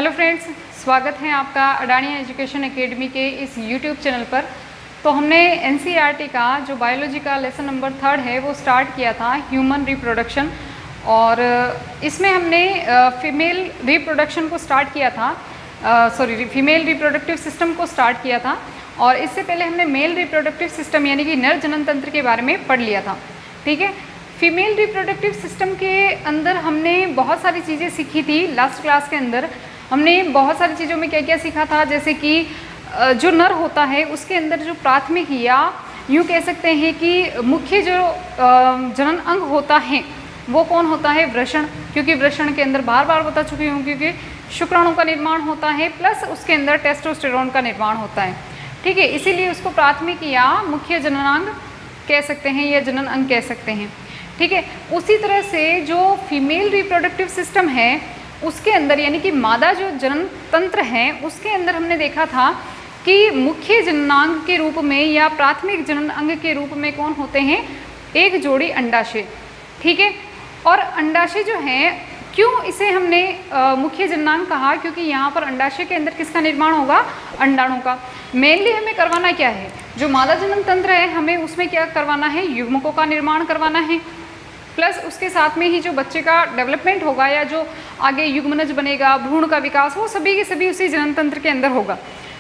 Hello friends, स्वागत है आपका अडानी एजुकेशन एकेडमी के इस यूट्यूब चैनल पर। तो हमने एनसीईआरटी का जो बायोलॉजी का लेसन नंबर 3 है वो स्टार्ट किया था, ह्यूमन रिप्रोडक्शन। और इसमें हमने फीमेल रिप्रोडक्शन को स्टार्ट किया था, फीमेल रिप्रोडक्टिव सिस्टम को स्टार्ट किया था। और इससे पहले हमने मेल रिप्रोडक्टिव सिस्टम यानी कि नर जनन तंत्र के बारे में पढ़ लिया था। ठीक है, फीमेल रिप्रोडक्टिव सिस्टम के अंदर हमने बहुत सारी चीज़ें सीखी थी। लास्ट क्लास के अंदर हमने बहुत सारी चीज़ों में क्या क्या सीखा था, जैसे कि जो नर होता है उसके अंदर जो प्राथमिक या यूँ कह सकते हैं कि मुख्य जो जनन अंग होता है वो कौन होता है? वृषण। क्योंकि वृषण के अंदर बार बार बता चुकी हूँ, क्योंकि शुक्राणु का निर्माण होता है प्लस उसके अंदर टेस्टोस्टेरोन का निर्माण होता है। ठीक है, इसीलिए उसको प्राथमिक या मुख्य जननांग कह सकते हैं या जनन अंग कह सकते हैं। ठीक है, उसी तरह से जो फीमेल रिप्रोडक्टिव सिस्टम है उसके अंदर यानी कि मादा जो जनन तंत्र है उसके अंदर हमने देखा था कि मुख्य जननांग के रूप में या प्राथमिक जनन अंग के रूप में कौन होते हैं? एक जोड़ी अंडाशय। ठीक है, और अंडाशय जो है, क्यों इसे हमने मुख्य जननांग कहा? क्योंकि यहाँ पर अंडाशय के अंदर किसका निर्माण होगा? अंडाणु का। मेनली हमें करवाना क्या है? जो मादा जनन तंत्र है हमें उसमें क्या करवाना है? युग्मकों का निर्माण करवाना है, प्लस उसके साथ में ही जो बच्चे का डेवलपमेंट होगा या जो आगे युग्मनज बनेगा, भ्रूण का विकास, वो सभी के सभी उसी जनन तंत्र के अंदर होगा।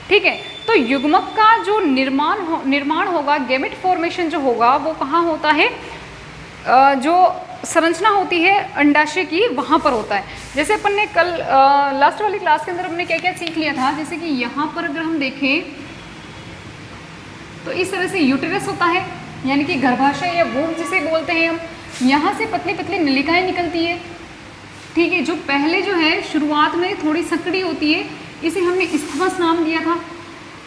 ठीक है, तो युग्मक का जो निर्माण होगा, गैमेट फॉर्मेशन जो होगा वो कहाँ होता है? जो संरचना होती है अंडाशय की वहाँ पर होता है। जैसे अपन ने कल लास्ट वाली क्लास के अंदर हमने क्या क्या सीख लिया था, जैसे कि यहाँ पर अगर हम देखें तो इस तरह से यूटेरस होता है यानी कि गर्भाशय या वूम्ब जिसे बोलते हैं हम। यहाँ से पतली पतली नलिकाएं निकलती है। ठीक है, जो पहले जो है शुरुआत में थोड़ी संकड़ी होती है, इसे हमने इस्थमस नाम दिया था।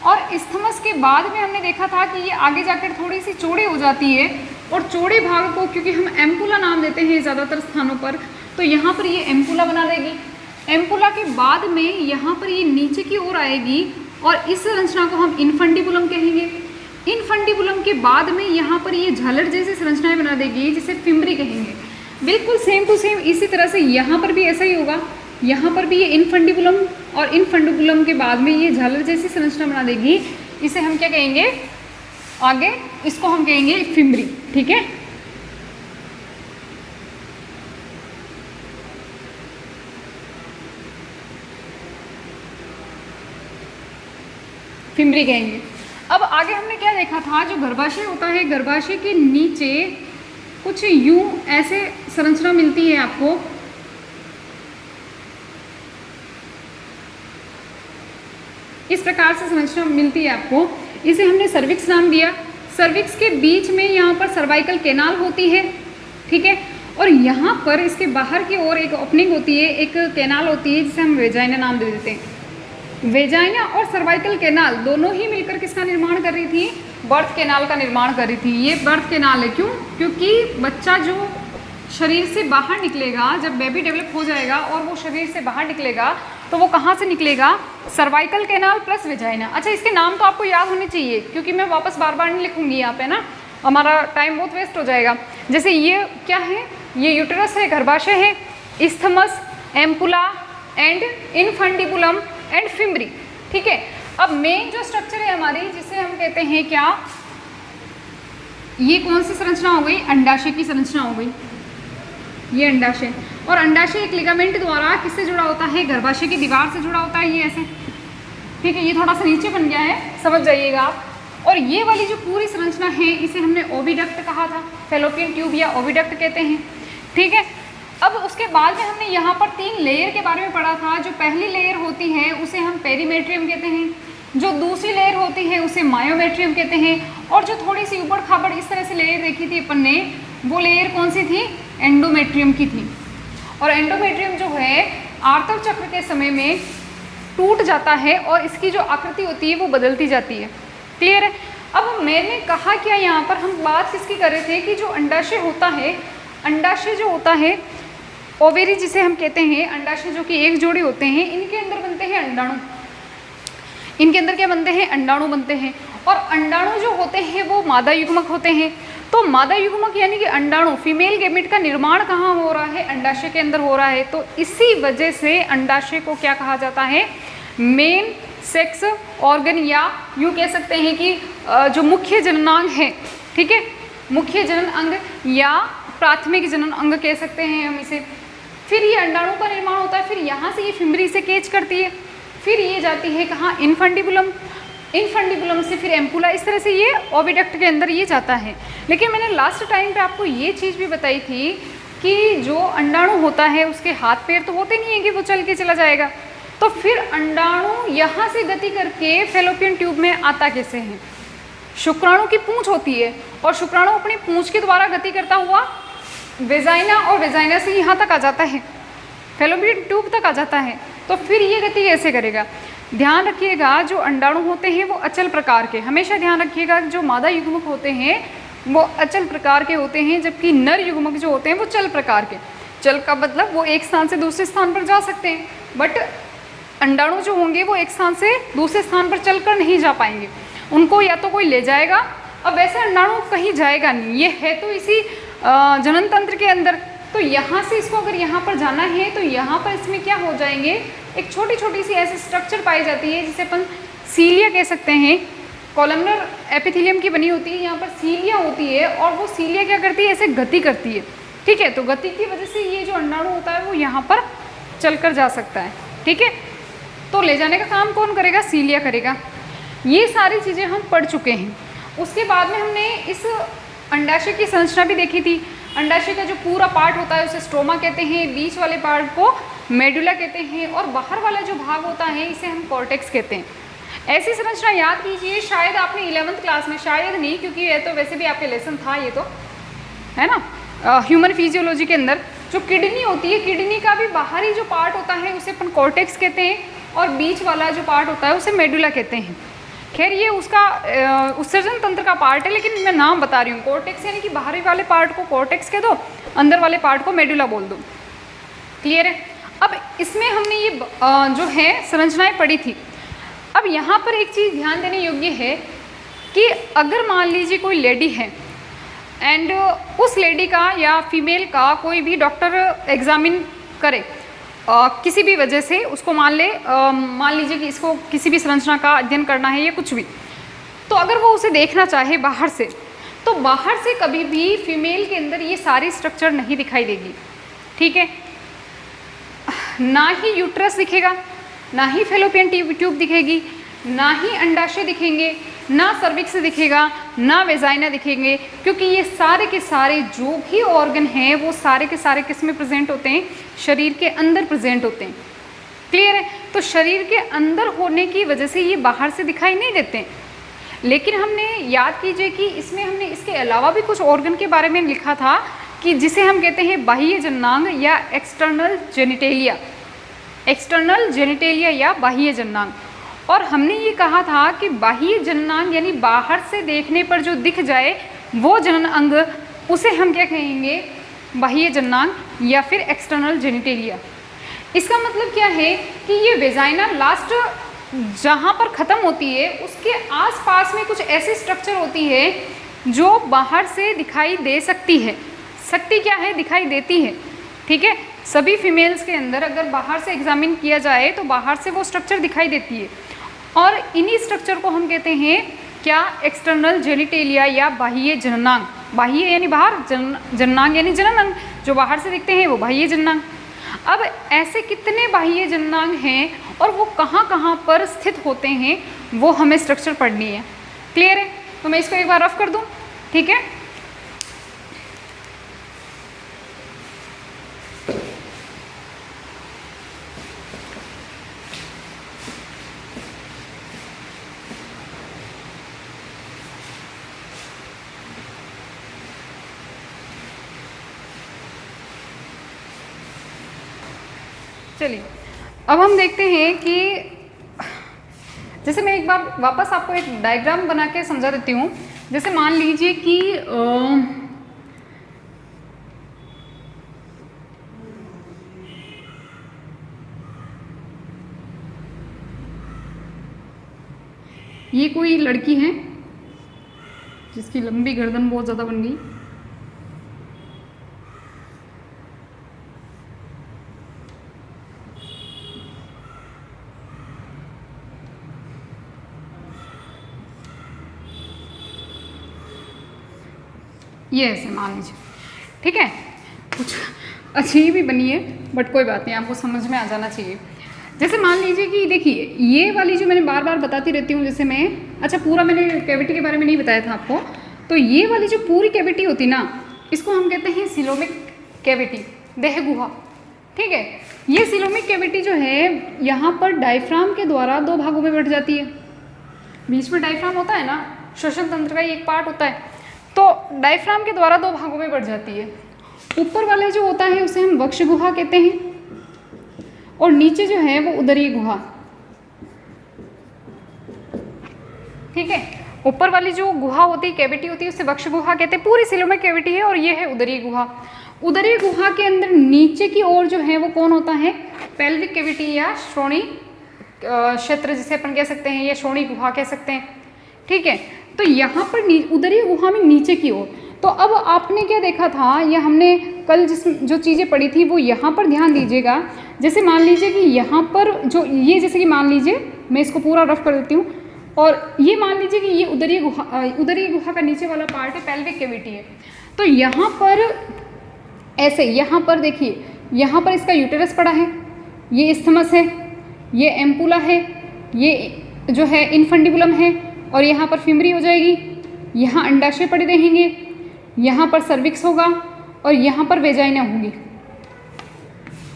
और इस्थमस के बाद में हमने देखा था कि ये आगे जाकर थोड़ी सी चौड़ी हो जाती है, और चौड़े भाग को क्योंकि हम एम्पुला नाम देते हैं ज़्यादातर स्थानों पर, तो यहाँ पर ये एम्पुला बना देगी। एम्पुला के बाद में यहाँ पर ये नीचे की ओर आएगी और इस संरचना को हम इनफंडिबुलम कहेंगे। इनफंडिबुलम के बाद में यहाँ पर ये झालर जैसी संरचनाएं बना देगी जिसे फिम्बरी कहेंगे। बिल्कुल सेम टू सेम इसी तरह से यहाँ पर भी ऐसा ही होगा। यहाँ पर भी ये इनफंडिबुलम और इनफंडिबुलम के बाद में ये झालर जैसी संरचना बना देगी। इसे हम क्या कहेंगे आगे? इसको हम कहेंगे फिम्बरी। ठीक है, फिम्बरी कहेंगे। अब आगे हमने क्या देखा था? जो गर्भाशय होता है, गर्भाशय के नीचे कुछ यूं ऐसे संरचना मिलती है आपको। इस प्रकार से संरचना मिलती है आपको, इसे हमने सर्विक्स नाम दिया। सर्विक्स के बीच में यहाँ पर सर्वाइकल कैनाल होती है। ठीक है, और यहाँ पर इसके बाहर की ओर एक ओपनिंग होती है, एक कैनाल होती है जिसे हम वेजाइना नाम दे देते हैं। वेजाइना और सर्वाइकल कैनाल दोनों ही मिलकर किसका निर्माण कर रही थी? बर्थ कैनाल का निर्माण कर रही थी। ये बर्थ कैनाल है, क्यों? क्योंकि बच्चा जो शरीर से बाहर निकलेगा, जब बेबी डेवलप हो जाएगा और वो शरीर से बाहर निकलेगा तो वो कहाँ से निकलेगा? Cervical canal plus vagina. अच्छा, इसके नाम तो आपको याद होने चाहिए, क्योंकि मैं वापस बार बार नहीं लिखूंगी यहाँ पे ना, हमारा टाइम बहुत वेस्ट हो जाएगा। जैसे ये क्या है? ये यूटेरस है, गर्भाशय है, isthmus, ampulla and infundibulum and fimbriae. ठीक है, अब मेन जो स्ट्रक्चर है हमारी, जिसे हम कहते हैं क्या? ये कौन सी संरचना हो गई? अंडाशय की संरचना हो गई। ये अंडाशय, और अंडाशय एक लिगामेंट द्वारा किससे जुड़ा होता है? गर्भाशय की दीवार से जुड़ा होता है, ये ऐसे। ठीक है, ये थोड़ा सा नीचे बन गया है, समझ जाइएगा आप। और ये वाली जो पूरी संरचना है इसे हमने ओविडक्ट कहा था, फैलोपियन ट्यूब या ओविडक्ट कहते हैं। ठीक है, अब उसके बाद में हमने यहाँ पर 3 लेयर के बारे में पढ़ा था। जो पहली लेयर होती है उसे हम पेरीमेट्रियम कहते हैं, जो दूसरी लेयर होती है उसे मायोमेट्रियम कहते हैं, और जो थोड़ी सी ऊबड़ खाबड़ इस तरह से लेयर देखी थी अपन ने, वो लेयर कौन सी थी? एंडोमेट्रियम की थी। और एंडोमेट्रियम जो है आर्तव चक्र के समय में टूट जाता है और इसकी जो आकृति होती है वो बदलती जाती है। क्लियर है? अब मैंने कहा क्या, यहाँ पर हम बात किसकी कर रहे थे कि जो अंडाशय होता है, अंडाशय जो होता है, ओवेरी जिसे हम कहते हैं, अंडाशय जो कि एक जोड़ी होते हैं, इनके अंदर बनते हैं अंडाणु। इनके अंदर क्या बनते हैं? अंडाणु बनते हैं। और अंडाणु जो होते हैं वो मादा युग्मक होते हैं। तो मादा युग्मक यानी कि अंडाणु, फीमेल गैमेट का निर्माण कहाँ हो रहा है? अंडाशय के अंदर हो रहा है। तो इसी वजह से अंडाशय को क्या कहा जाता है? मेन सेक्स ऑर्गन, या यूँ कह सकते हैं कि जो मुख्य जननांग है, ठीक है, मुख्य जनन अंग या प्राथमिक जनन अंग कह सकते हैं हम इसे। फिर ये अंडाणु का निर्माण होता है, फिर यहाँ से ये फिमरी से कैच करती है, फिर ये जाती है कहाँ? इनफंडिबुलम, इनफंडिबुलम से फिर एम्पुला, इस तरह से ये ओविडक्ट के अंदर ये जाता है। लेकिन मैंने लास्ट टाइम पे आपको ये चीज़ भी बताई थी कि जो अंडाणु होता है उसके हाथ पैर तो होते नहीं है कि वो चल के चला जाएगा, तो फिर अंडाणु यहाँ से गति करके फेलोपियन ट्यूब में आता कैसे है? शुक्राणु की पूंछ होती है और शुक्राणु अपनी पूंछ के द्वारा गति करता हुआ वेजाइना, और वेजाइना से यहाँ तक आ जाता है, फेलोपियन ट्यूब तक आ जाता है। तो फिर ये गति कैसे करेगा? ध्यान रखिएगा, जो अंडाणु होते हैं वो अचल प्रकार के, हमेशा ध्यान रखिएगा जो मादा युग्मक होते हैं वो अचल प्रकार के होते हैं, जबकि नर युग्मक जो होते हैं वो चल प्रकार के। चल का मतलब वो एक स्थान से दूसरे स्थान पर जा सकते हैं, बट अंडाणु जो होंगे वो एक स्थान से दूसरे स्थान पर चलकर नहीं जा पाएंगे, उनको या तो कोई ले जाएगा। अब वैसे अंडाणु कहीं जाएगा नहीं, ये है तो इसी जनन तंत्र के अंदर। तो यहाँ से इसको अगर यहाँ पर जाना है तो यहाँ पर इसमें क्या हो जाएंगे? एक छोटी छोटी सी ऐसी स्ट्रक्चर पाई जाती है जिसे अपन सीलिया कह सकते हैं, कॉलमनर एपिथेलियम की बनी होती है, यहाँ पर सीलिया होती है, और वो सीलिया क्या करती है? ऐसे गति करती है, ठीक है। तो गति की वजह से ये जो अंडाणु होता है वो यहाँ पर चलकर जा सकता है, ठीक है। तो ले जाने का काम कौन करेगा? सीलिया करेगा। ये सारी चीज़ें हम पढ़ चुके हैं। उसके बाद में हमने इस अंडाशय की संरचना भी देखी थी। अंडाशय का जो पूरा पार्ट होता है उसे स्ट्रोमा कहते हैं, बीच वाले पार्ट को मेडुला कहते हैं, और बाहर वाला जो भाग होता है इसे हम कॉर्टेक्स कहते हैं। ऐसी संरचना याद कीजिए, शायद आपने 11th क्लास में, शायद नहीं क्योंकि ये तो वैसे भी आपके लेसन था, ये तो है ना, ह्यूमन फिजियोलॉजी के अंदर जो किडनी होती है, किडनी का भी बाहरी जो पार्ट होता है उसे अपन कॉर्टेक्स कहते हैं, और बीच वाला जो पार्ट होता है उसे मेडुला कहते हैं। खैर ये उसका उत्सर्जन तंत्र का पार्ट है, लेकिन मैं नाम बता रही हूँ। कॉर्टेक्स यानी कि बाहरी वाले पार्ट को कॉर्टेक्स कह दो, अंदर वाले पार्ट को मेडुला बोल दो। क्लियर है? अब इसमें हमने ये जो है संरचनाएं पढ़ी थी। अब यहाँ पर एक चीज़ ध्यान देने योग्य है कि अगर मान लीजिए कोई लेडी है एंड उस लेडी का या फीमेल का कोई भी डॉक्टर एग्जामिन करे, किसी भी वजह से उसको मान लीजिए कि इसको किसी भी संरचना का अध्ययन करना है या कुछ भी, तो अगर वो उसे देखना चाहे बाहर से, तो बाहर से कभी भी फीमेल के अंदर ये सारी स्ट्रक्चर नहीं दिखाई देगी, ठीक है। ना ही यूट्रस दिखेगा, ना ही फेलोपियन ट्यूब दिखेगी, ना ही अंडाशय दिखेंगे, ना सर्विक्स दिखेगा, ना वेजाइना दिखेंगे, क्योंकि ये सारे के सारे जो भी ऑर्गन हैं वो सारे के सारे किस में प्रेजेंट होते हैं? शरीर के अंदर प्रेजेंट होते हैं। क्लियर है? तो शरीर के अंदर होने की वजह से ये बाहर से दिखाई नहीं देते। लेकिन हमने याद कीजिए कि इसमें हमने इसके अलावा भी कुछ ऑर्गन के बारे में लिखा था कि जिसे हम कहते हैं बाह्य जननांग या एक्सटर्नल जेनिटेलिया, एक्सटर्नल जेनिटेलिया या बाह्य जननांग। और हमने ये कहा था कि बाह्य जननांग यानी बाहर से देखने पर जो दिख जाए वो जनन अंग, उसे हम क्या कहेंगे? बाह्य जननांग या फिर एक्सटर्नल जेनिटेलिया। इसका मतलब क्या है कि ये वेजाइना लास्ट जहाँ पर ख़त्म होती है उसके आसपास में कुछ ऐसी स्ट्रक्चर होती है जो बाहर से दिखाई दे सकती है। सकती क्या है? दिखाई देती है, ठीक है। सभी फीमेल्स के अंदर अगर बाहर से एग्जामिन किया जाए तो बाहर से वो स्ट्रक्चर दिखाई देती है, और इन्हीं स्ट्रक्चर को हम कहते हैं क्या? एक्सटर्नल जेनिटेलिया या बाह्य जननांग। बाह्य यानी बाहर, जननांग यानी जनन अंग, जो बाहर से दिखते हैं वो बाह्य जननांग। अब ऐसे कितने बाह्य जननांग हैं और वो कहाँ कहाँ पर स्थित होते हैं वो हमें स्ट्रक्चर पढ़नी है। क्लियर है? तो मैं इसको एक बार रफ कर दूँ, ठीक है। चलिए अब हम देखते हैं कि जैसे मैं एक बार वापस आपको एक डायग्राम बना के समझा देती हूँ। जैसे मान लीजिए कि ये कोई लड़की है जिसकी लंबी गर्दन बहुत ज़्यादा बन गई। ये ऐसे मान लीजिए, ठीक है, कुछ अजीब ही बनी है बट कोई बात नहीं, आपको समझ में आ जाना चाहिए। जैसे मान लीजिए कि देखिए ये वाली जो मैंने बार बार बताती रहती हूँ, जैसे मैं, अच्छा पूरा मैंने कैविटी के बारे में नहीं बताया था आपको, तो ये वाली जो पूरी कैविटी होती ना, इसको हम कहते हैं सिलोमिक कैविटी, देह गुहा, ठीक है। ये सिलोमिक कैविटी जो है यहाँ पर डायफ्राम के द्वारा दो भागों में बढ़ जाती है। बीच में डायफ्राम होता है ना, श्वसन तंत्र का ही एक पार्ट होता है, तो डायफ्राम के द्वारा दो भागों में बढ़ जाती है। ऊपर वाले जो होता है उसे हम वक्ष गुहा कहते हैं, और नीचे जो है वो उदरीय गुहा, ठीक है। ऊपर वाली जो गुहा होती है, कैविटी होती है, उसे वक्ष गुहा कहते हैं, पूरी सिलोमिक कैविटी है, और ये है उदरीय गुहा। उदरीय गुहा के अंदर नीचे की ओर जो है वो कौन होता है, पेल्विक कैविटी या श्रोणी क्षेत्र जिसे अपन कह सकते हैं, या श्रोणी गुहा कह सकते हैं, ठीक है। तो यहाँ पर उदरीय गुहा में नीचे की ओर, तो अब आपने क्या देखा था, या हमने कल जो चीज़ें पढ़ी थी वो यहाँ पर ध्यान दीजिएगा। जैसे मान लीजिए कि यहाँ पर जो ये, जैसे कि मान लीजिए मैं इसको पूरा रफ कर देती हूँ, और ये मान लीजिए कि ये उदरीय गुहा का नीचे वाला पार्ट है, पेल्विक कैविटी है। तो यहाँ पर ऐसे, यहाँ पर देखिए, यहाँ पर इसका यूटेरस पड़ा है, ये इस्थमस है, ये एम्पुला है, ये जो है इनफंडिबुलम है, और यहाँ पर फिमरी हो जाएगी, यहाँ अंडाशय पड़े रहेंगे, यहाँ पर सर्विक्स होगा, और यहाँ पर वेजाइना होगी,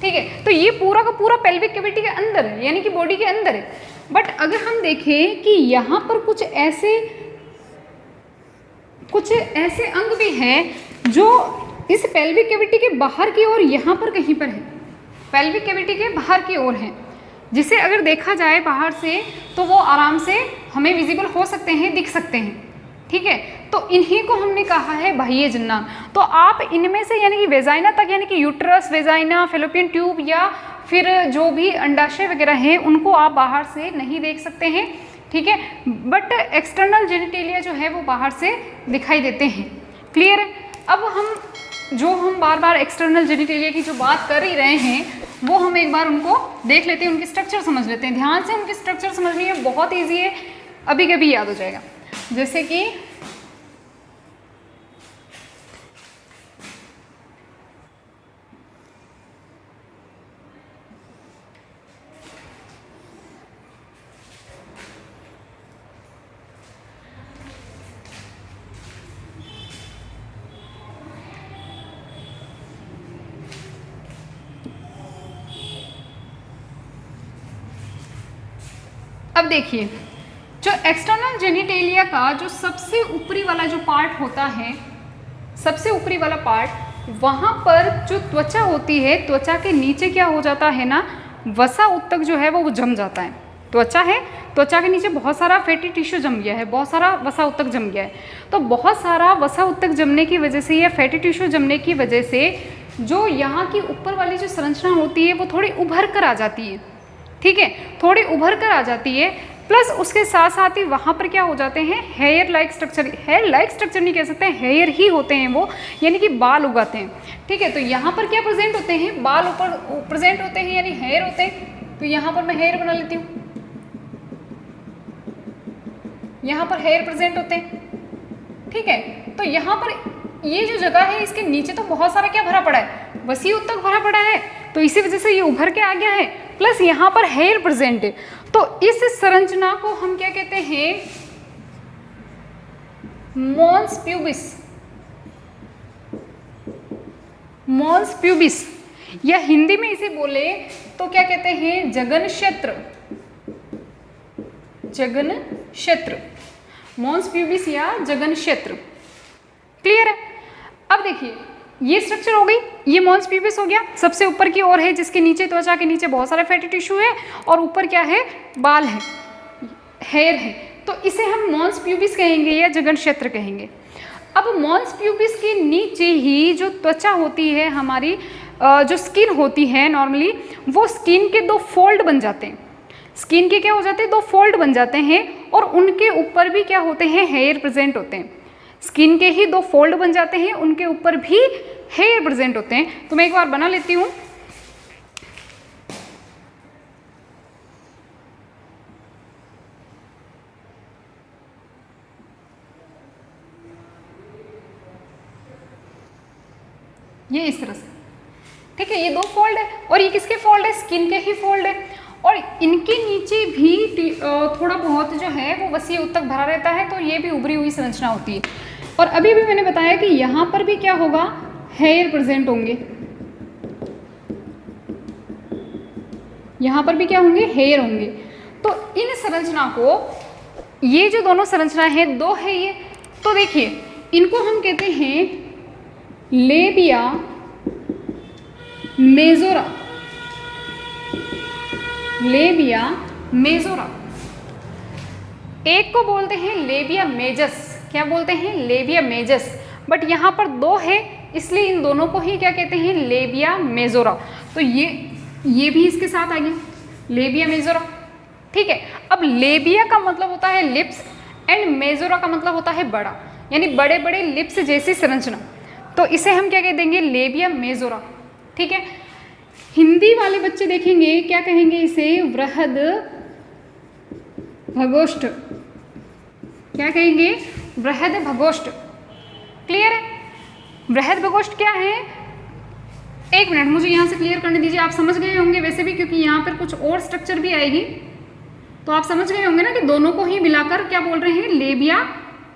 ठीक है। तो ये पूरा का पूरा पेल्विक कैविटी के अंदर है, यानी कि बॉडी के अंदर है। बट अगर हम देखें कि यहाँ पर कुछ ऐसे अंग भी हैं जो इस पेल्विक कैविटी के बाहर की ओर यहाँ पर कहीं पर है, पेल्विक कैविटी के बाहर की ओर है, जिसे अगर देखा जाए बाहर से तो वो आराम से हमें विजिबल हो सकते हैं, दिख सकते हैं, ठीक है। तो इन्हीं को हमने कहा है बाह्य जन्नांग। तो आप इनमें से यानी कि वेजाइना तक, यानी कि यूट्रस, वेजाइना, फेलोपियन ट्यूब या फिर जो भी अंडाशय वगैरह हैं, उनको आप बाहर से नहीं देख सकते हैं, ठीक है। बट एक्सटर्नल जेनिटेलिया जो है वो बाहर से दिखाई देते हैं, क्लियर है। अब हम बार बार एक्सटर्नल जेनिटेलिया की जो बात कर ही रहे हैं, वो हम एक बार उनको देख लेते हैं, उनकी स्ट्रक्चर समझ लेते हैं। ध्यान से उनकी स्ट्रक्चर समझनी है, बहुत ईजी है, अभी कभी याद हो जाएगा। जैसे कि अब देखिए, जो एक्सटर्नल जेनिटेलिया का जो सबसे ऊपरी वाला जो पार्ट होता है, सबसे ऊपरी वाला पार्ट, वहाँ पर जो त्वचा होती है, त्वचा के नीचे क्या हो जाता है ना, वसा उत्तक जो है वो जम जाता है। त्वचा है, त्वचा के नीचे बहुत सारा फैटी टिश्यू जम गया है, बहुत सारा वसा उत्तक जम गया है। तो बहुत सारा वसा उत्तक जमने की वजह से या फैटी टिश्यू जमने की वजह से जो यहाँ की ऊपर वाली जो संरचना होती है वो थोड़ी उभर कर आ जाती है, ठीक है, थोड़ी उभर कर आ जाती है। प्लस उसके साथ साथ ही वहाँ पर क्या हो जाते हैं, hair like structure, hair like structure नहीं कह सकते हैं, हेयर ही होते हैं वो, यानी कि बाल उगाते हैं, ठीक है। तो यहाँ पर क्या प्रेजेंट होते हैं, बाल ऊपर प्रेजेंट होते हैं, यानी हेयर होते हैं। तो यहाँ पर मैं हेयर बना लेती हूँ, यहाँ पर हेयर प्रेजेंट होते हैं, ठीक है। तो यहाँ पर ये जो जगह है, इसके नीचे तो बहुत सारा क्या भरा पड़ा है, वसी उत्तक भरा पड़ा है, तो इसी वजह से ये उभर के आ गया है। प्लस यहाँ पर हेयर प्रेजेंट है, तो इस संरचना को हम क्या कहते हैं, मॉन्स प्यूबिस, मॉन्स प्यूबिस, या हिंदी में इसे बोले तो क्या कहते हैं, जगन क्षेत्र, जगन क्षेत्र, मॉन्स प्यूबिस या जगन क्षेत्र, क्लियर है। अब देखिए ये स्ट्रक्चर हो गई, ये मॉन्स प्यूबिस हो गया, सबसे ऊपर की ओर है, जिसके नीचे त्वचा के नीचे बहुत सारा फैटी टिश्यू है, और ऊपर क्या है, बाल है, हेयर है, तो इसे हम मॉन्स प्यूबिस कहेंगे या जगन क्षेत्र कहेंगे। अब मॉन्स प्यूबिस के नीचे ही जो त्वचा होती है हमारी, जो स्किन होती है नॉर्मली, वो स्किन के दो फोल्ड बन जाते हैं, स्किन के क्या हो जाते हैं, दो फोल्ड बन जाते हैं, और उनके ऊपर भी क्या होते हैं, हेयर प्रेजेंट होते हैं। स्किन के ही 2 फोल्ड बन जाते हैं, उनके ऊपर भी हेयर प्रेजेंट होते हैं। तो मैं एक बार बना लेती हूँ। ये इस तरह से, ठीक है, ये 2 फोल्ड है और ये किसके फोल्ड है, स्किन के ही फोल्ड है। और इनके नीचे भी थोड़ा बहुत जो है वो वसी तक भरा रहता है, तो ये भी उभरी हुई संरचना होती है। और अभी भी मैंने बताया कि यहाँ पर भी क्या होगा, हेयर प्रेजेंट होंगे, यहाँ पर भी क्या होंगे, हेयर होंगे। तो इन संरचना को, ये जो दोनों संरचना है 2 है ये, तो देखिए इनको हम कहते हैं लेबिया मेजोरा, लेबिया मेजोरा। एक को बोलते हैं लेबिया मेजस, क्या बोलते हैं, लेबिया मेजस, बट यहाँ पर 2 है इसलिए इन दोनों को ही क्या कहते हैं, लेबिया मेजोरा। तो ये भी इसके साथ आ गया, लेबिया मेजोरा, ठीक है। अब लेबिया का मतलब होता है लिप्स एंड मेजोरा का मतलब होता है बड़ा, यानी बड़े बड़े लिप्स जैसी संरचना, तो इसे हम क्या कह देंगे, लेबिया मेजोरा, ठीक है। हिंदी वाले बच्चे देखेंगे क्या कहेंगे इसे, वृहद भगोष्ठ, क्या कहेंगे, वृहद भगोष्ठ। क्लियर है, वृहद भगोष्ठ क्या है, एक मिनट मुझे यहाँ से क्लियर करने दीजिए। आप समझ गए होंगे वैसे भी, क्योंकि यहाँ पर कुछ और स्ट्रक्चर भी आएगी, तो आप समझ गए होंगे ना कि दोनों को ही मिलाकर क्या बोल रहे हैं, लेबिया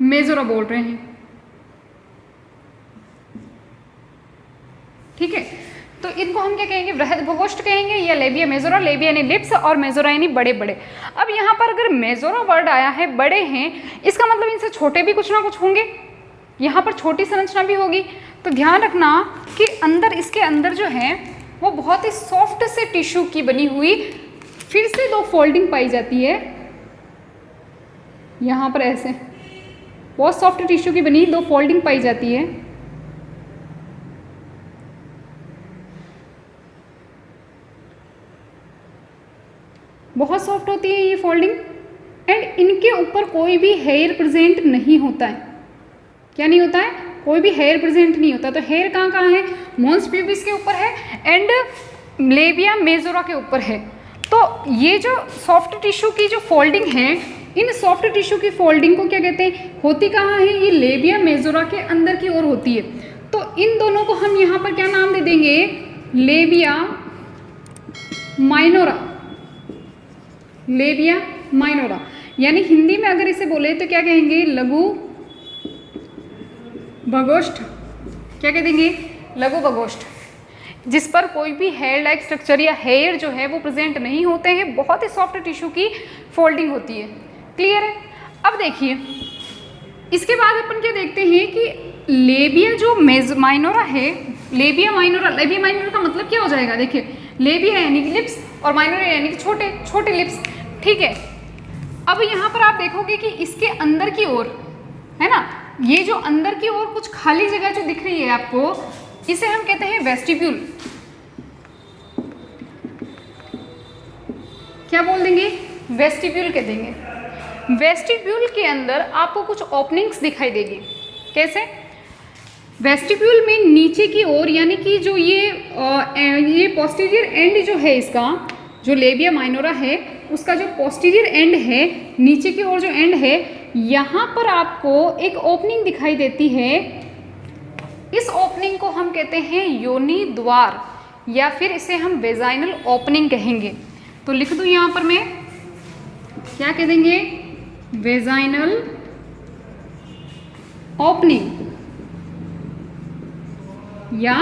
मेजोरा बोल रहे हैं, ठीक है। तो इनको हम क्या कहेंगे, वृहद भगोष्ठ कहेंगे या लेबिया मेजोरा, लेबिया यानी लिप्स और मेजोरा यानी बड़े बड़े। अब यहाँ पर अगर मेजोरा वर्ड आया है, बड़े हैं, इसका मतलब इनसे छोटे भी कुछ ना कुछ होंगे, यहाँ पर छोटी संरचना भी होगी। तो ध्यान रखना कि अंदर, इसके अंदर जो है वो बहुत ही सॉफ्ट से टिश्यू की बनी हुई फिर से 2 फोल्डिंग पाई जाती है, यहाँ पर ऐसे बहुत सॉफ्ट टिश्यू की बनी 2 फोल्डिंग पाई जाती है। बहुत सॉफ्ट होती है ये फोल्डिंग, एंड इनके ऊपर कोई भी हेयर प्रेजेंट नहीं होता है। क्या नहीं होता है, कोई भी हेयर प्रेजेंट नहीं होता। तो हेयर कहाँ कहाँ है, मोन्स प्यूबिस के ऊपर है एंड लेबिया मेजोरा के ऊपर है। तो ये जो सॉफ्ट टिश्यू की जो फोल्डिंग है, इन सॉफ्ट टिश्यू की फोल्डिंग को क्या कहते हैं, होती कहाँ है, ये लेबिया मेजोरा के अंदर की ओर होती है। तो इन दोनों को हम यहाँ पर क्या नाम दे देंगे, लेबिया माइनोरा, लेबिया माइनोरा। यानी हिंदी में अगर इसे बोले तो क्या कहेंगे, लघु भगोष्ठ, क्या कह देंगे, लघु भगोष्ठ, जिस पर कोई भी हेयर लाइक स्ट्रक्चर या हेयर जो है वो प्रेजेंट नहीं होते हैं, बहुत ही सॉफ्ट टिश्यू की फोल्डिंग होती है। क्लियर है। अब देखिए इसके बाद अपन क्या देखते हैं कि लेबिया जो माइनोरा है, लेबिया माइनोरा, लेबिया माइनोरा का मतलब क्या हो जाएगा, देखिए लेबिया यानी कि लिप्स और माइनोरा यानी कि छोटे छोटे लिप्स, ठीक है। अब यहाँ पर आप देखोगे कि इसके अंदर की ओर है ना, ये जो अंदर की ओर कुछ खाली जगह जो दिख रही है आपको, इसे हम कहते हैं वेस्टिब्यूल। क्या बोल देंगे, वेस्टिब्यूल कह देंगे। वेस्टिब्यूल के अंदर आपको कुछ ओपनिंग्स दिखाई देगी। कैसे, वेस्टिब्यूल में नीचे की ओर, यानी कि जो ये पोस्टीरियर एंड जो है इसका, जो लेबिया माइनोरा है उसका जो पोस्टीरियर एंड है, नीचे की ओर जो एंड है, यहाँ पर आपको एक ओपनिंग दिखाई देती है। इस ओपनिंग को हम कहते हैं योनि द्वार, या फिर इसे हम वेजाइनल ओपनिंग कहेंगे। तो लिख दूं यहाँ पर मैं, क्या कह देंगे, वेजाइनल ओपनिंग या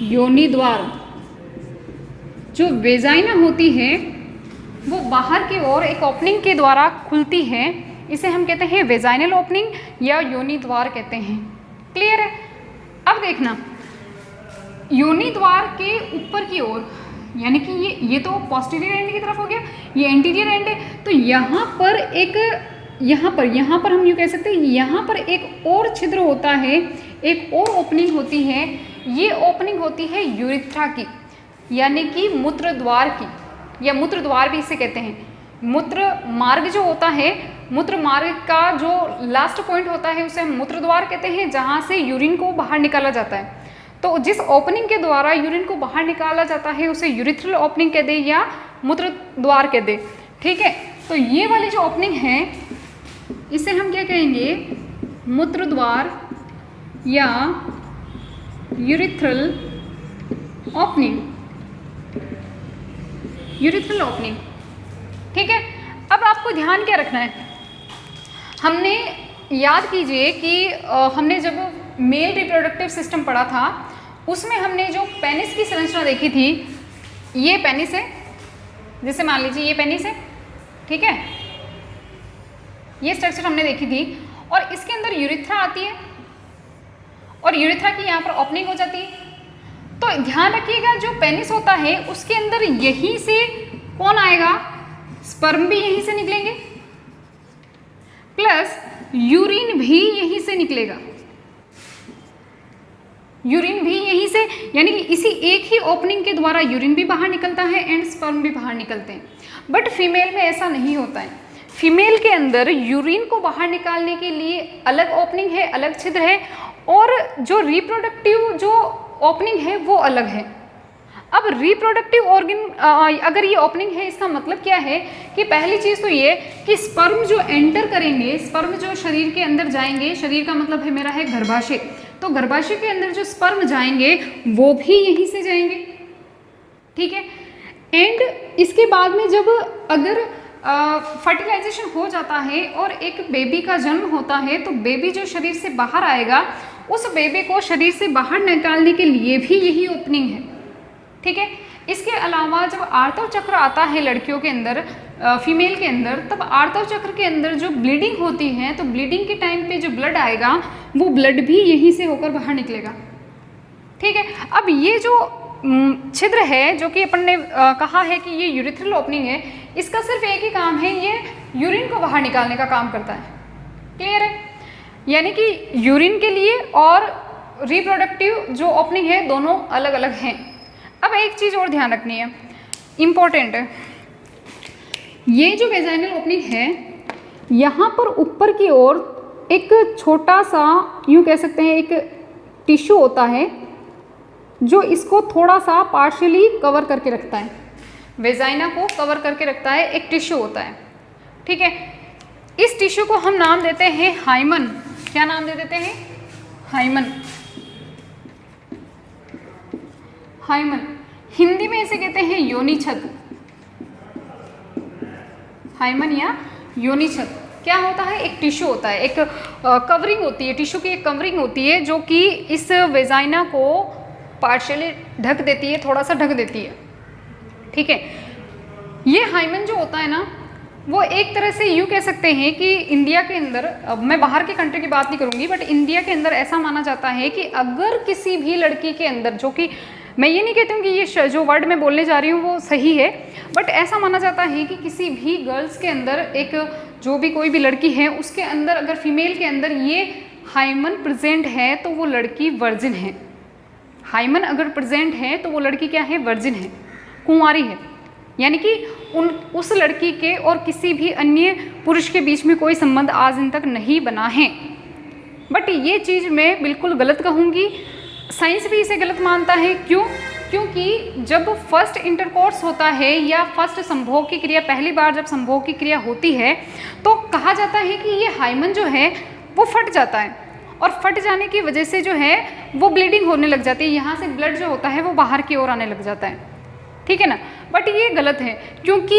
योनि द्वार। जो वेजाइना होती है वो बाहर की ओर एक ओपनिंग के द्वारा खुलती है, इसे हम कहते हैं वेजाइनल ओपनिंग या योनि द्वार कहते हैं। क्लियर है। अब देखना, योनि द्वार के ऊपर की ओर, यानी कि ये तो पोस्टीरियर एंड की तरफ हो गया, ये एंटीरियर एंड है, तो यहाँ पर एक, यहाँ पर हम यूँ कह सकते हैं, यहाँ पर एक और छिद्र होता है, एक और ओपनिंग होती है। ये ओपनिंग होती है यूरिथ्रा की, यानी कि मूत्र द्वार की, या मूत्र द्वार भी इसे कहते हैं। मूत्र मार्ग जो होता है मूत्र मार्ग का जो लास्ट पॉइंट होता है उसे हम मूत्र द्वार कहते हैं, जहाँ से यूरिन को बाहर निकाला जाता है। तो जिस ओपनिंग के द्वारा यूरिन को बाहर निकाला जाता है उसे यूरिथ्रल ओपनिंग कह दे या मूत्र द्वार कह दे। ठीक है, तो ये वाली जो ओपनिंग है इसे हम क्या कहेंगे, मूत्र द्वार या यूरिथ्रल ओपनिंग, यूरिथ्रल ओपनिंग। ठीक है, अब आपको ध्यान क्या रखना है, हमने याद कीजिए कि हमने जब मेल रिप्रोडक्टिव सिस्टम पढ़ा था उसमें हमने जो पेनिस की संरचना देखी थी, ये पेनिस है, जैसे मान लीजिए ये पेनिस है, ठीक है, ये स्ट्रक्चर हमने देखी थी, और इसके अंदर यूरिथ्रा आती है और यूरिथ्रा की यहाँ पर ओपनिंग हो जाती है। तो ध्यान रखिएगा जो पेनिस होता है उसके अंदर यहीं से कौन आएगा, स्पर्म भी यहीं से निकलेंगे, प्लस यूरिन भी यहीं से निकलेगा, यूरिन भी यहीं से, यानी कि इसी एक ही ओपनिंग के द्वारा यूरिन भी बाहर निकलता है एंड स्पर्म भी बाहर निकलते हैं। बट फीमेल में ऐसा नहीं होता है, फीमेल के अंदर यूरिन को बाहर निकालने के लिए अलग ओपनिंग है, अलग छिद्र है, और जो रिप्रोडक्टिव जो ओपनिंग है वो अलग है। अब रिप्रोडक्टिव ऑर्गन अगर ये ओपनिंग है, इसका मतलब क्या है कि पहली चीज़ तो ये कि स्पर्म जो एंटर करेंगे, स्पर्म जो शरीर के अंदर जाएंगे, शरीर का मतलब है मेरा है गर्भाशय, तो गर्भाशय के अंदर जो स्पर्म जाएंगे वो भी यहीं से जाएंगे। ठीक है, एंड इसके बाद में जब अगर फर्टिलाइजेशन हो जाता है और एक बेबी का जन्म होता है, तो बेबी जो शरीर से बाहर आएगा उस बेबी को शरीर से बाहर निकालने के लिए भी यही ओपनिंग है। ठीक है, इसके अलावा जब आर्तव चक्र आता है लड़कियों के अंदर, फीमेल के अंदर, तब आर्तव चक्र के अंदर जो ब्लीडिंग होती है, तो ब्लीडिंग के टाइम पे जो ब्लड आएगा वो ब्लड भी यहीं से होकर बाहर निकलेगा। ठीक है, अब ये जो छिद्र है जो कि अपन ने कहा है कि ये यूरिथ्रल ओपनिंग है, इसका सिर्फ एक ही काम है, ये यूरिन को बाहर निकालने का काम करता है। क्लियर है, यानी कि यूरिन के लिए और रिप्रोडक्टिव जो ओपनिंग है दोनों अलग अलग हैं। अब एक चीज़ और ध्यान रखनी है, इम्पोर्टेंट है, ये जो वेजाइनल ओपनिंग है यहाँ पर ऊपर की ओर एक छोटा सा, यूँ कह सकते हैं, एक टिश्यू होता है जो इसको थोड़ा सा पार्शियली कवर करके रखता है, वेजाइना को कवर करके रखता है, एक टिश्यू होता है। ठीक है, इस टिश्यू को हम नाम देते हैं हाइमन। क्या नाम दे देते हैं, हाइमन। हाइमन हिंदी में इसे कहते हैं योनि छद, हाइमन या योनि छद। क्या होता है, एक टिश्यू होता है, एक कवरिंग होती है, टिश्यू की एक कवरिंग होती है जो कि इस वेजाइना को पार्शियली ढक देती है, थोड़ा सा ढक देती है। ठीक है, ये हाइमन जो होता है ना, वो एक तरह से यूँ कह सकते हैं कि इंडिया के अंदर, अब मैं बाहर के कंट्री की बात नहीं करूँगी, बट इंडिया के अंदर ऐसा माना जाता है कि अगर किसी भी लड़की के अंदर, जो कि मैं ये नहीं कहती हूँ कि ये जो वर्ड मैं बोलने जा रही हूँ वो सही है, बट ऐसा माना जाता है कि किसी भी गर्ल्स के अंदर, एक जो भी कोई भी लड़की है उसके अंदर अगर फीमेल के अंदर ये हाइमन प्रेजेंट है तो वो लड़की वर्जिन है। हाइमन अगर प्रेजेंट है तो वो लड़की क्या है, वर्जिन है, कुंवारी है, यानी कि उस लड़की के और किसी भी अन्य पुरुष के बीच में कोई संबंध आज दिन तक नहीं बना है। बट ये चीज़ मैं बिल्कुल गलत कहूँगी, साइंस भी इसे गलत मानता है। क्यों? क्योंकि जब फर्स्ट इंटरकोर्स होता है या फर्स्ट संभोग की क्रिया, पहली बार जब संभोग की क्रिया होती है तो कहा जाता है कि ये हाइमन जो है वो फट जाता है, और फट जाने की वजह से जो है वो ब्लीडिंग होने लग जाती है, यहाँ से ब्लड जो होता है वो बाहर की ओर आने लग जाता है। ठीक है ना, बट ये गलत है, क्योंकि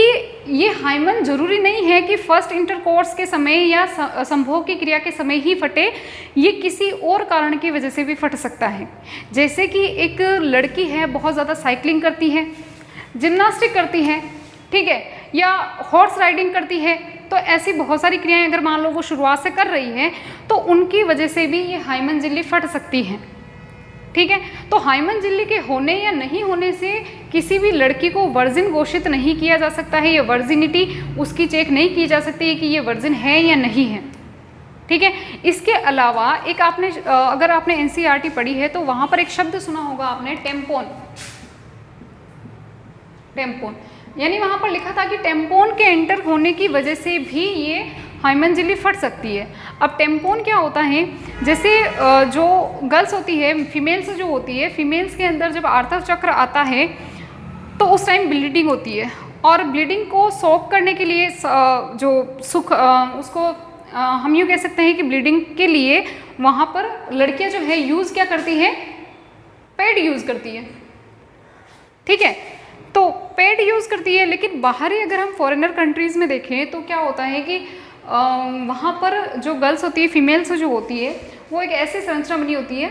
ये हाइमन जरूरी नहीं है कि फर्स्ट इंटरकोर्स के समय या संभोग की क्रिया के समय ही फटे, ये किसी और कारण की वजह से भी फट सकता है। जैसे कि एक लड़की है, बहुत ज़्यादा साइकिलिंग करती है, जिम्नास्टिक करती है, ठीक है, या हॉर्स राइडिंग करती है, तो ऐसी बहुत सारी क्रियाएं अगर मान लो वो शुरुआत से कर रही है तो उनकी वजह से भी ये हाइमन झिल्ली फट सकती है। ठीक है, तो हाइमन झिल्ली के होने या नहीं होने से किसी भी लड़की को वर्जिन घोषित नहीं किया जा सकता है, या वर्जिनिटी उसकी चेक नहीं की जा सकती है कि ये वर्जिन है या नहीं है। ठीक है, इसके अलावा एक आपने अगर आपने एनसीईआरटी पढ़ी है तो वहाँ पर एक शब्द सुना होगा आपने, टेम्पोन। टेम्पोन यानी वहाँ पर लिखा था कि टेम्पोन के एंटर होने की वजह से भी ये हाइमन झिल्ली फट सकती है। अब टेम्पोन क्या होता है, जैसे जो गर्ल्स होती है, फीमेल्स जो होती है, फीमेल्स के अंदर जब आर्तव चक्र आता है तो उस टाइम ब्लीडिंग होती है, और ब्लीडिंग को सोक करने के लिए जो सुख उसको हम यूँ कह सकते हैं कि ब्लीडिंग के लिए वहाँ पर लड़कियाँ जो है यूज़ क्या करती है, पैड यूज़ करती है। ठीक है, तो पैड यूज़ करती है। लेकिन बाहरी अगर हम फॉरेनर कंट्रीज़ में देखें तो क्या होता है कि वहाँ पर जो गर्ल्स होती है, फीमेल्स जो होती है, वो एक ऐसी संरचना बनी होती है,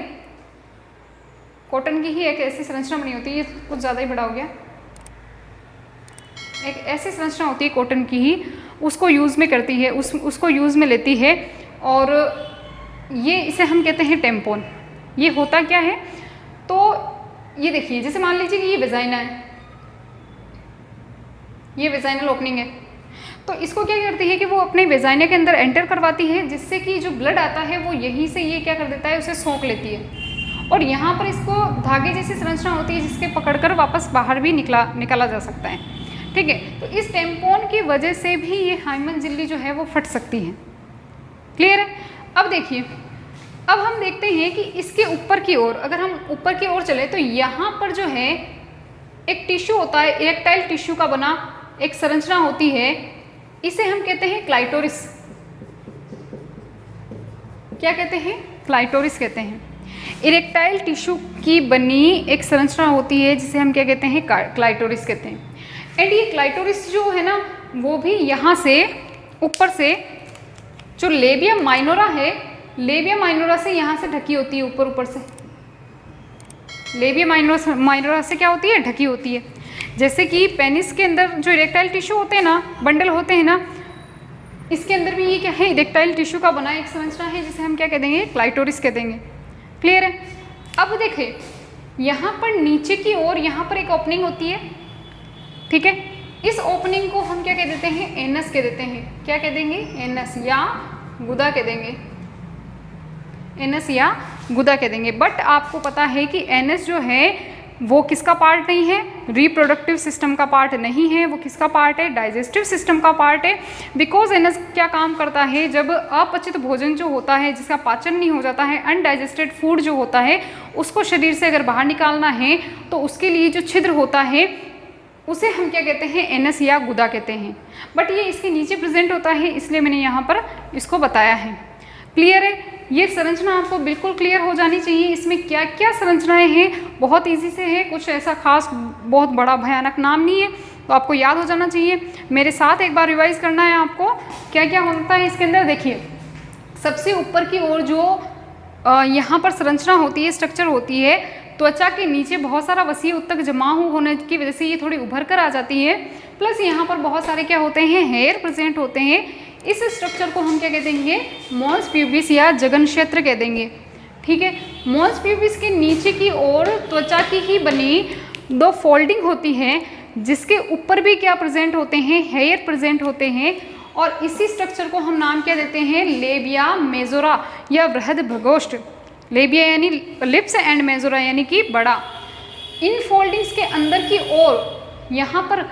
कॉटन की ही एक ऐसी संरचना बनी होती है, ये कुछ ज़्यादा ही बड़ा हो गया, एक ऐसी संरचना होती है कॉटन की ही, उसको यूज़ में करती है, उसको यूज़ में लेती है, और ये इसे हम कहते हैं टेम्पोन। ये होता क्या है, तो ये देखिए, जैसे मान लीजिए कि ये वेजाइना है, ये वेजाइनल ओपनिंग है, तो इसको क्या करती है कि वो अपने वेजाइना के अंदर एंटर करवाती है, जिससे कि जो ब्लड आता है वो यहीं से ये क्या कर देता है, उसे सोख लेती है, और यहाँ पर इसको धागे जैसी संरचना होती है जिसके पकड़कर वापस बाहर भी निकाला जा सकता है। ठीक है, तो इस टेम्पोन की वजह से भी ये हाइमन झिल्ली जो है वो फट सकती है। क्लियर है। अब देखिए, अब हम देखते हैं कि इसके ऊपर की ओर, अगर हम ऊपर की ओर चले तो यहाँ पर जो है एक टिश्यू होता है, इरेक्टाइल टिश्यू का बना एक संरचना होती है, इसे हम कहते हैं क्लाइटोरिस। क्या कहते हैं, क्लाइटोरिस कहते हैं। इरेक्टाइल टिश्यू की बनी एक संरचना होती है जिसे हम क्या कहते हैं, क्लाइटोरिस कहते हैं। एंड ये क्लाइटोरिस जो है ना, वो भी यहाँ से ऊपर से जो लेबिया माइनोरा है, लेबिया माइनोरा से यहाँ से ढकी होती है, ऊपर से लेबिया माइनोरा से क्या होती है, ढकी होती है। जैसे कि पेनिस के अंदर जो इरेक्टाइल टिश्यू होते हैं ना, बंडल होते हैं ना, इसके अंदर भी ये क्या है, इरेक्टाइल टिश्यू का बना एक संरचना है जिसे हम क्या कह देंगे, क्लाइटोरिस कह देंगे। क्लियर है। अब देखिए, यहाँ पर नीचे की ओर यहाँ पर एक ओपनिंग होती है। ठीक है, इस ओपनिंग को हम क्या कह देते हैं, एनस कह देते हैं। क्या कह देंगे, एनस या गुदा कह देंगे, एनस या गुदा कह देंगे। बट आपको पता है कि एनस जो है वो किसका पार्ट नहीं है, रिप्रोडक्टिव सिस्टम का पार्ट नहीं है, वो किसका पार्ट है, डाइजेस्टिव सिस्टम का पार्ट है। बिकॉज एनस क्या काम करता है, जब अपचित भोजन जो होता है जिसका पाचन नहीं हो जाता है, अनडाइजेस्टेड फूड जो होता है, उसको शरीर से अगर बाहर निकालना है तो उसके लिए जो छिद्र होता है उसे हम क्या कहते हैं, एनस या गुदा कहते हैं। बट ये इसके नीचे प्रेजेंट होता है, इसलिए मैंने यहाँ पर इसको बताया है। क्लियर है। ये संरचना आपको बिल्कुल क्लियर हो जानी चाहिए। इसमें क्या क्या संरचनाएं हैं, बहुत इजी से है, कुछ ऐसा खास बहुत बड़ा भयानक नाम नहीं है, तो आपको याद हो जाना चाहिए। मेरे साथ एक बार रिवाइज करना है आपको, क्या क्या होता है इसके अंदर। देखिए, सबसे ऊपर की ओर जो यहाँ पर संरचना होती है, स्ट्रक्चर होती है, त्वचा के नीचे बहुत सारा वसीय ऊतक जमा होने की वजह से ये थोड़ी उभर कर आ जाती है। प्लस यहाँ पर बहुत सारे क्या होते हैं, हेयर प्रेजेंट होते हैं। इस स्ट्रक्चर को हम क्या कह देंगे, मॉल्स प्यूबिस या जघन क्षेत्र कह देंगे। ठीक है, मॉल्स प्यूबिस के नीचे की ओर त्वचा की ही बनी दो फोल्डिंग होती है, जिसके ऊपर भी क्या प्रेजेंट होते हैं, हेयर प्रेजेंट होते हैं। और इसी स्ट्रक्चर को हम नाम क्या देते हैं, लेबिया मेजोरा या बृहद भगोष्ठ। लेबिया यानी लिप्स एंड मेजोरा यानी कि बड़ा। इन फोल्डिंग्स के अंदर की ओर यहाँ पर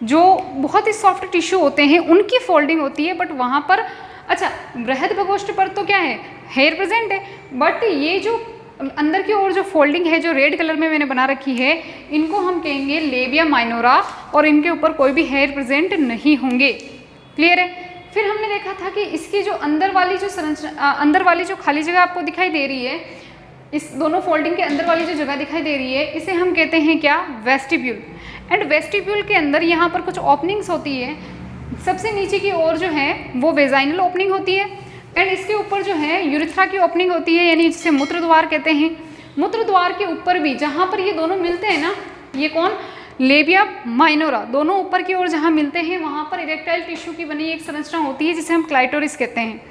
जो बहुत ही सॉफ्ट टिश्यू होते हैं उनकी फोल्डिंग होती है, बट वहाँ पर अच्छा बृहद भगोष्ठ पर तो क्या है, हेयर प्रेजेंट है, बट ये जो अंदर की ओर जो फोल्डिंग है जो रेड कलर में मैंने बना रखी है, इनको हम कहेंगे लेबिया माइनोरा, और इनके ऊपर कोई भी हेयर प्रेजेंट नहीं होंगे। क्लियर है। फिर हमने देखा था कि इसकी जो अंदर वाली जो संरचना, अंदर वाली जो खाली जगह आपको दिखाई दे रही है, इस दोनों फोल्डिंग के अंदर वाली जो जगह दिखाई दे रही है, इसे हम कहते हैं क्या, वेस्टिब्यूल। एंड वेस्टिब्यूल के अंदर यहाँ पर कुछ ओपनिंग्स होती है। सबसे नीचे की ओर जो है वो वेजाइनल ओपनिंग होती है, एंड इसके ऊपर जो है यूरिथ्रा की ओपनिंग होती है, यानी जिसे मूत्र द्वार कहते हैं। मूत्र द्वार के ऊपर भी जहाँ पर ये दोनों मिलते हैं ना, ये कौन, लेबिया माइनोरा, दोनों ऊपर की ओर जहाँ मिलते हैं वहाँ पर इरेक्टाइल टिश्यू की बनी एक संरचना होती है जिसे हम क्लाइटोरिस कहते हैं।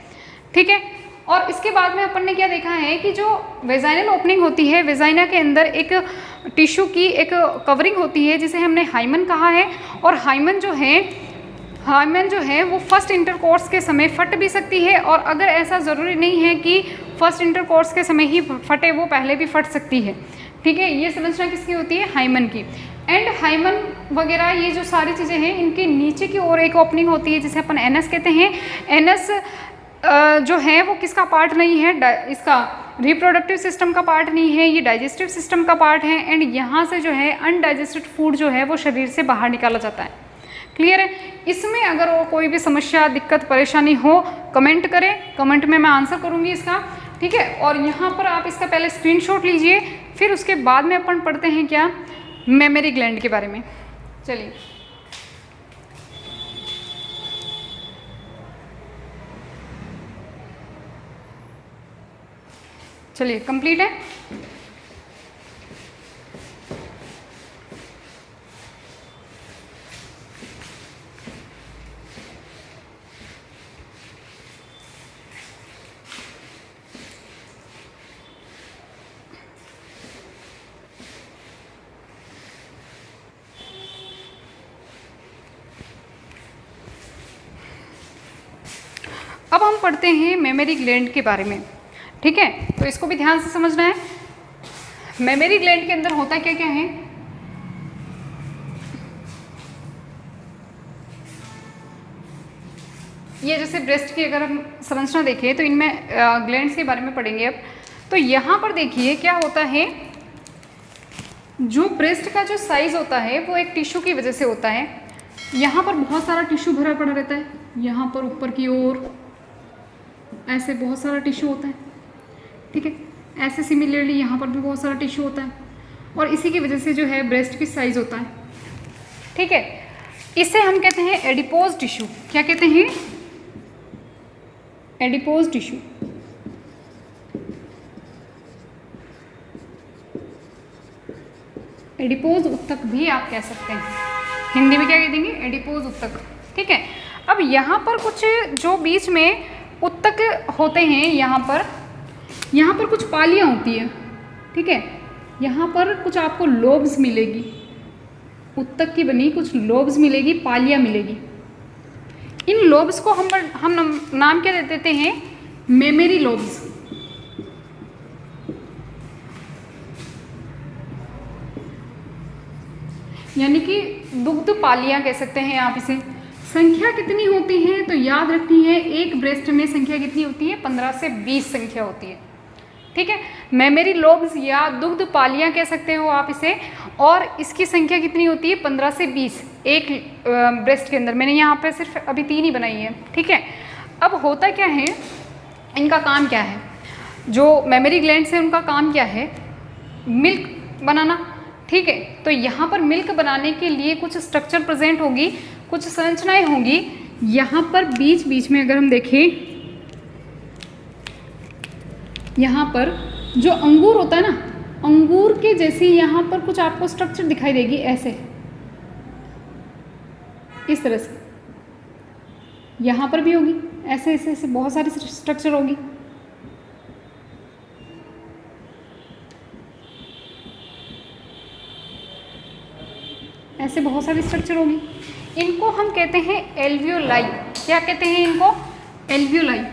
ठीक है। और इसके बाद में अपन ने क्या देखा है कि जो वेजाइनल ओपनिंग होती है, वेजाइना के अंदर एक टिश्यू की एक कवरिंग होती है जिसे हमने हाइमन कहा है। और हाइमन जो है वो फर्स्ट इंटरकोर्स के समय फट भी सकती है, और अगर ऐसा ज़रूरी नहीं है कि फर्स्ट इंटरकोर्स के समय ही फटे, वो पहले भी फट सकती है। ठीक है, ये संरचना किसकी होती है? हाइमन की। एंड हाइमन वगैरह ये जो सारी चीज़ें हैं, इनके नीचे की ओर एक ओपनिंग होती है जिसे अपन एनस कहते हैं। एनस जो है वो किसका पार्ट नहीं है? इसका रिप्रोडक्टिव सिस्टम का पार्ट नहीं है, ये डाइजेस्टिव सिस्टम का पार्ट है। एंड यहाँ से जो है अनडाइजेस्टेड फूड जो है वो शरीर से बाहर निकाला जाता है। क्लियर है? इसमें अगर वो कोई भी समस्या, दिक्कत, परेशानी हो, कमेंट करें, कमेंट में मैं आंसर करूँगी इसका। ठीक है, और यहाँ पर आप इसका पहले स्क्रीनशॉट लीजिए, फिर उसके बाद में अपन पढ़ते हैं क्या? मेमोरी ग्लैंड के बारे में। चलिए, चलिए कंप्लीट है। अब हम पढ़ते हैं मेमोरी ग्लैंड के बारे में। ठीक है, तो इसको भी ध्यान से समझना है। मेमोरी ग्लैंड के अंदर होता क्या क्या है? ये जैसे ब्रेस्ट की अगर हम संरचना देखें तो इनमें ग्लैंड्स के बारे में पढ़ेंगे अब। तो यहाँ पर देखिए क्या होता है, जो ब्रेस्ट का जो साइज होता है वो एक टिश्यू की वजह से होता है। यहाँ पर बहुत सारा टिश्यू भरा पड़ा रहता है, यहाँ पर ऊपर की ओर ऐसे बहुत सारा टिश्यू होता है। ठीक है, ऐसे सिमिलरली यहाँ पर भी बहुत सारा टिश्यू होता है, और इसी की वजह से जो है ब्रेस्ट की साइज होता है। ठीक है, इसे हम कहते हैं एडिपोज टिश्यू। क्या कहते हैं? Adipose tissue. एडिपोज उत्तक भी आप कह सकते हैं, हिंदी में क्या कह देंगे? एडिपोज उत्तक। ठीक है, अब यहाँ पर कुछ जो बीच में उत्तक होते हैं, यहाँ पर कुछ पालियाँ होती है। ठीक है, यहाँ पर कुछ आपको लोब्स मिलेगी, उत्तक की बनी कुछ लोब्स मिलेगी, पालियाँ मिलेगी। इन लोब्स को हम नाम क्या दे देते हैं? Memory lobes. यानी कि दुग्ध पालियाँ कह सकते हैं आप इसे। संख्या कितनी होती है? तो याद रखनी है, एक ब्रेस्ट में संख्या कितनी होती है? 15 से 20 संख्या होती है। ठीक है, मेमोरी लोब्स या दुग्ध पालियाँ कह सकते हो आप इसे, और इसकी संख्या कितनी होती है? 15 से 20 एक ब्रेस्ट के अंदर। मैंने यहाँ पे सिर्फ अभी 3 ही बनाई है। ठीक है, अब होता क्या है, इनका काम क्या है? जो मेमोरी ग्लैंड्स है उनका काम क्या है? मिल्क बनाना। ठीक है, तो यहाँ पर मिल्क बनाने के लिए कुछ स्ट्रक्चर प्रेजेंट होगी, कुछ संरचनाएं होंगी। यहाँ पर बीच बीच में अगर हम देखें, यहाँ पर जो अंगूर होता है ना, अंगूर के जैसी यहाँ पर कुछ आपको स्ट्रक्चर दिखाई देगी, ऐसे इस तरह से। यहाँ पर भी होगी ऐसे ऐसे ऐसे बहुत सारी स्ट्रक्चर होगी। ऐसे बहुत सारी स्ट्रक्चर होगी। इनको हम कहते हैं एल्वियोलाई। क्या कहते हैं इनको? एल्वियोलाई।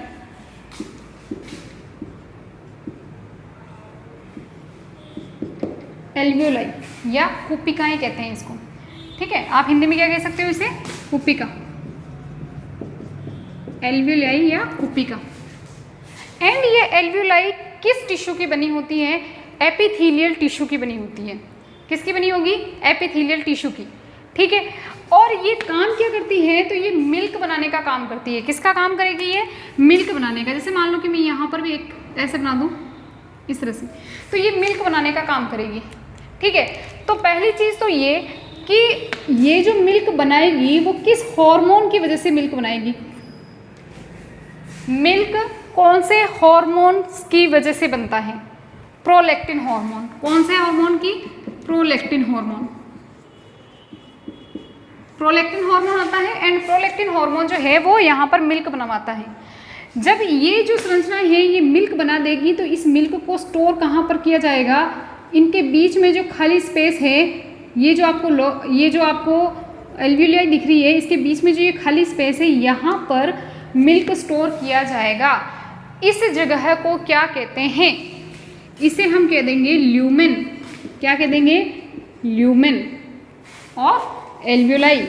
एल्वियोलाई या कुपिकाएं कहते हैं इसको। ठीक है, आप हिंदी में क्या कह सकते हो इसे? कुपिका। एल्वियोलाई या कुपिका। एंड ये एल्वियोलाई किस टिश्यू की बनी होती है? एपिथेलियल टिश्यू की बनी होती है। किसकी बनी होगी? एपिथेलियल टिश्यू की। ठीक है, और ये काम क्या करती है? तो ये मिल्क बनाने का काम करती है। किसका काम करेगी ये? मिल्क बनाने का। जैसे मान लो कि मैं यहाँ पर भी एक ऐसे बना दूँ इस तरह से, तो ये मिल्क बनाने का काम करेगी। ठीक है, तो पहली चीज़ तो ये कि ये जो मिल्क बनाएगी वो किस हार्मोन की वजह से मिल्क बनाएगी? मिल्क कौन से हार्मोन की वजह से बनता है? Prolactin hormone. कौन से हार्मोन की? Prolactin hormone. प्रोलैक्टिन हार्मोन आता है, एंड प्रोलैक्टिन हार्मोन जो है वो यहाँ पर मिल्क बनवाता है। जब ये जो संरचना है ये मिल्क बना देगी, तो इस मिल्क को स्टोर कहाँ पर किया जाएगा? इनके बीच में जो खाली स्पेस है, ये जो आपको एल्वियोलाई दिख रही है, इसके बीच में जो ये खाली स्पेस है, यहाँ पर मिल्क स्टोर किया जाएगा। इस जगह को क्या कहते हैं? इसे हम कह देंगे ल्यूमेन। क्या कह देंगे, lumen of alveoli.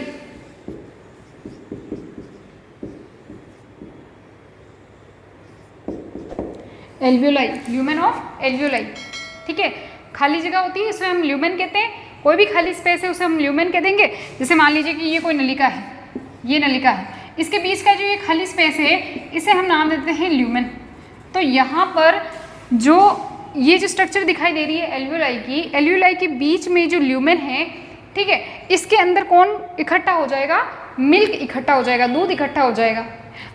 Alveoli, lumen of alveoli. ठीक है, खाली जगह होती है इसमें हम ल्यूमेन कहते हैं, कोई भी खाली स्पेस है उसे हम ल्यूमेन कह देंगे। जैसे मान लीजिए कि ये कोई नलिका है, ये नलिका है, इसके बीच का जो ये खाली स्पेस है इसे हम नाम देते हैं ल्यूमेन। तो यहाँ पर जो ये जो स्ट्रक्चर दिखाई दे रही है एल्वियोलाई की, एल्वियोलाई के बीच में जो ल्यूमेन है, ठीक है, इसके अंदर कौन इकट्ठा हो जाएगा, मिल्क इकट्ठा हो जाएगा, दूध इकट्ठा हो जाएगा।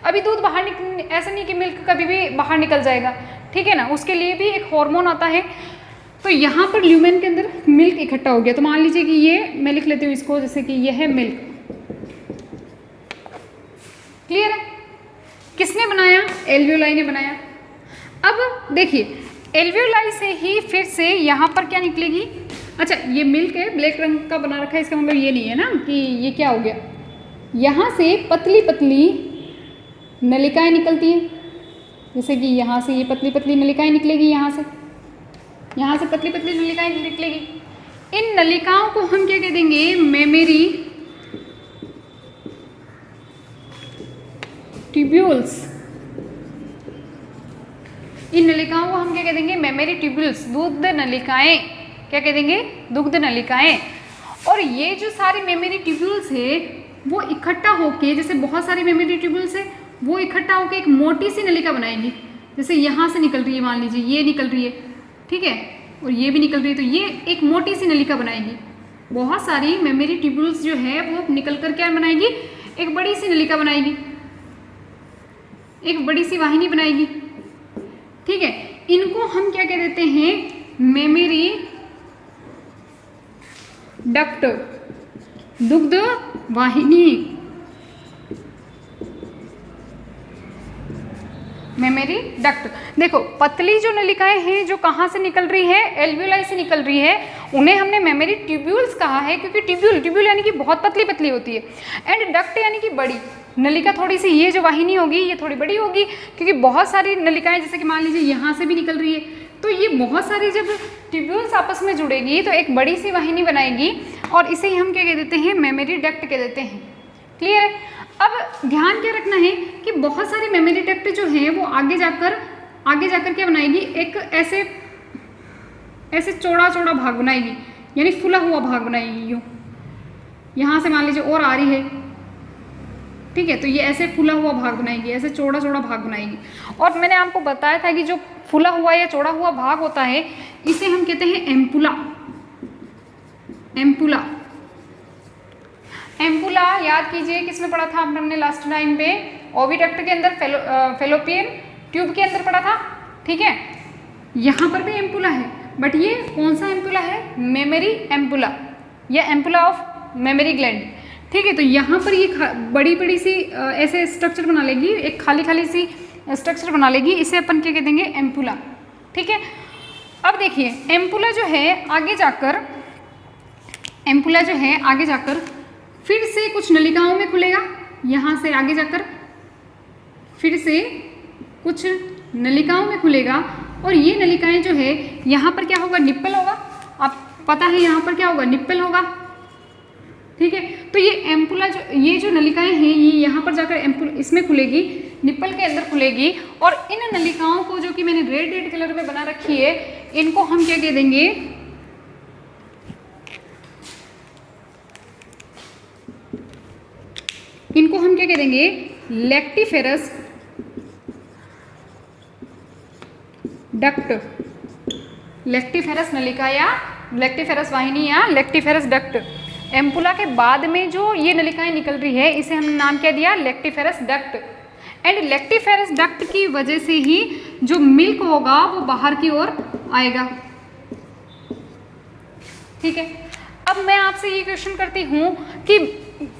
अभी दूध बाहर निकल, ऐसा नहीं कि मिल्क कभी भी बाहर निकल जाएगा, ठीक है ना, उसके लिए भी एक हार्मोन आता है। तो यहाँ पर ल्यूमेन के अंदर मिल्क इकट्ठा हो गया, तो मान लीजिए कि ये मैं लिख लेती हूँ इसको, जैसे कि ये है मिल्क। क्लियर है, किसने बनाया, एल्वियोलाई ने बनाया। अब देखिए एल्वियोलाई से ही फिर से यहाँ पर क्या निकलेगी, अच्छा ये मिल्क है, ब्लैक रंग का बना रखा है, इसका मतलब ये नहीं है ना कि ये क्या हो गया, यहाँ से पतली पतली नलिकाएं निकलती हैं, जैसे कि यहाँ से ये पतली पतली नलिकाएं निकलेगी, यहाँ से पतली पतली नलिकाएं निकलेगी। इन नलिकाओं को हम क्या कह देंगे, मेमेरी ट्यूब्यूल्स। इन नलिकाओं को हम क्या कह देंगे, मेमेरी ट्यूब्यूल्स, दुग्ध नलिकाएं। क्या कह देंगे, दुग्ध नलिकाएं। और ये जो सारी मेमेरी ट्यूब्यूल्स है वो इकट्ठा होके, जैसे बहुत सारी मेमेरी ट्यूब्यूल्स है वो इकट्ठा होके एक मोटी सी नलिका बनाएंगी। जैसे यहाँ से निकल रही है, मान लीजिए ये निकल रही है, ठीक है, और ये भी निकल रही है, तो ये एक मोटी सी नलिका बनाएगी। बहुत सारी मेमेरी ट्यूब्यूल्स जो है वो निकल कर क्या बनाएगी, एक बड़ी सी नलिका बनाएगी, एक बड़ी सी वाहिनी बनाएगी। ठीक है, इनको हम क्या कह देते हैं, मेमेरी डक्ट, दुग्ध वाहिनी। Mammary duct. देखो पतली जो नलिकाएं हैं जो कहाँ से निकल रही है, एल्वियोलाई से निकल रही है, उन्हें हमने मेमेरी ट्यूब्यूल्स कहा है, क्योंकि ट्यूब्यूल यानी कि बहुत पतली पतली होती है, एंड डक्ट यानी कि बड़ी नलिका। थोड़ी सी ये जो वाहिनी होगी ये थोड़ी बड़ी होगी, क्योंकि बहुत सारी नलिकाएं, जैसे कि मान लीजिए यहाँ से भी निकल रही है, तो ये बहुत सारी जब ट्यूब्यूल्स आपस में जुड़ेगी तो एक बड़ी सी वाहिनी बनाएगी, और इसे ही हम क्या कह देते हैं, मेमेरी डक्ट कह देते हैं। क्लियर है। अब ध्यान क्या रखना है कि बहुत सारी मेमेरी डक्ट जो है वो आगे जाकर क्या बनाएगी, एक ऐसे चौड़ा चौड़ा भाग बनाएगी, यानी फुला हुआ भाग बनाएगी। यूँ यहाँ से मान लीजिए और आ रही है, ठीक है, तो ये ऐसे फुला हुआ भाग बनाएगी, ऐसे चौड़ा चौड़ा भाग बनाएगी। और मैंने आपको बताया था कि जो फुला हुआ या चौड़ा हुआ भाग होता है इसे हम कहते हैं एम्पुला। एम्पुला, एम्पुला याद कीजिए किसमें पढ़ा था हमने लास्ट टाइम पे, ओविडक्ट के अंदर, फेलोपियन ट्यूब के अंदर पढ़ा था। ठीक है, यहाँ पर भी एम्पुला है, बट ये कौन सा एम्पुला है, मेमेरी एम्पुला या एम्पुला ऑफ मेमेरी ग्लैंड। ठीक है, तो यहाँ पर ये बड़ी बड़ी सी ऐसे स्ट्रक्चर बना लेगी, एक खाली खाली सी स्ट्रक्चर बना लेगी, इसे अपन क्या कह देंगे, एम्पुला। ठीक है, अब देखिए एम्पुला जो है आगे जाकर फिर से कुछ नलिकाओं में खुलेगा, यहाँ से आगे जाकर फिर से कुछ नलिकाओं में खुलेगा, और ये नलिकाएं जो है यहाँ पर क्या होगा, निप्पल होगा। आप पता है यहाँ पर क्या होगा, निप्पल होगा। ठीक है, तो ये एम्पुला ये जो नलिकाएं हैं ये यहाँ पर जाकर इसमें खुलेगी, निप्पल के अंदर खुलेगी, और इन नलिकाओं को जो कि मैंने रेड कलर में बना रखी है, इनको हम क्या कह देंगे, लैक्टिफेरस डक्ट। लैक्टिफेरस नलिका या लैक्टिफेरस वाहिनी या लैक्टिफेरस डक्ट। एम्पुला के बाद में जो ये नलिकाएं निकल रही है इसे हमने नाम क्या दिया, lactiferous duct. And lactiferous duct की वजह से ही जो मिल्क होगा वो बाहर की ओर आएगा। ठीक है, अब मैं आपसे ये क्वेश्चन करती हूँ कि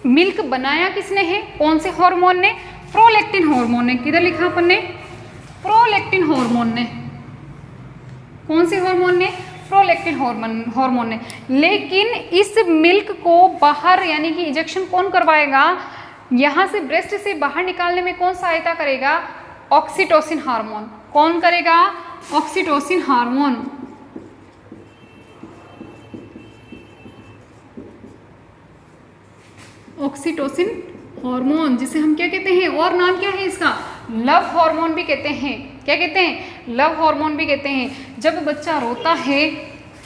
मिल्क बनाया किसने है, कौन से हार्मोन ने, प्रोलैक्टिन हार्मोन ने। किधर लिखा अपन ने, प्रोलैक्टिन हार्मोन ने। कौन से हार्मोन ने, प्रोलैक्टिन हार्मोन ने। लेकिन इस मिल्क को बाहर यानी कि इंजेक्शन कौन करवाएगा, यहाँ से ब्रेस्ट से बाहर निकालने में कौन सहायता करेगा, ऑक्सीटोसिन हार्मोन। कौन करेगा, ऑक्सीटोसिन हार्मोन। ऑक्सीटोसिन हार्मोन, जिसे हम क्या कहते हैं, और नाम क्या है इसका, लव हार्मोन भी कहते हैं। क्या कहते हैं, लव हार्मोन भी कहते हैं। जब बच्चा रोता है,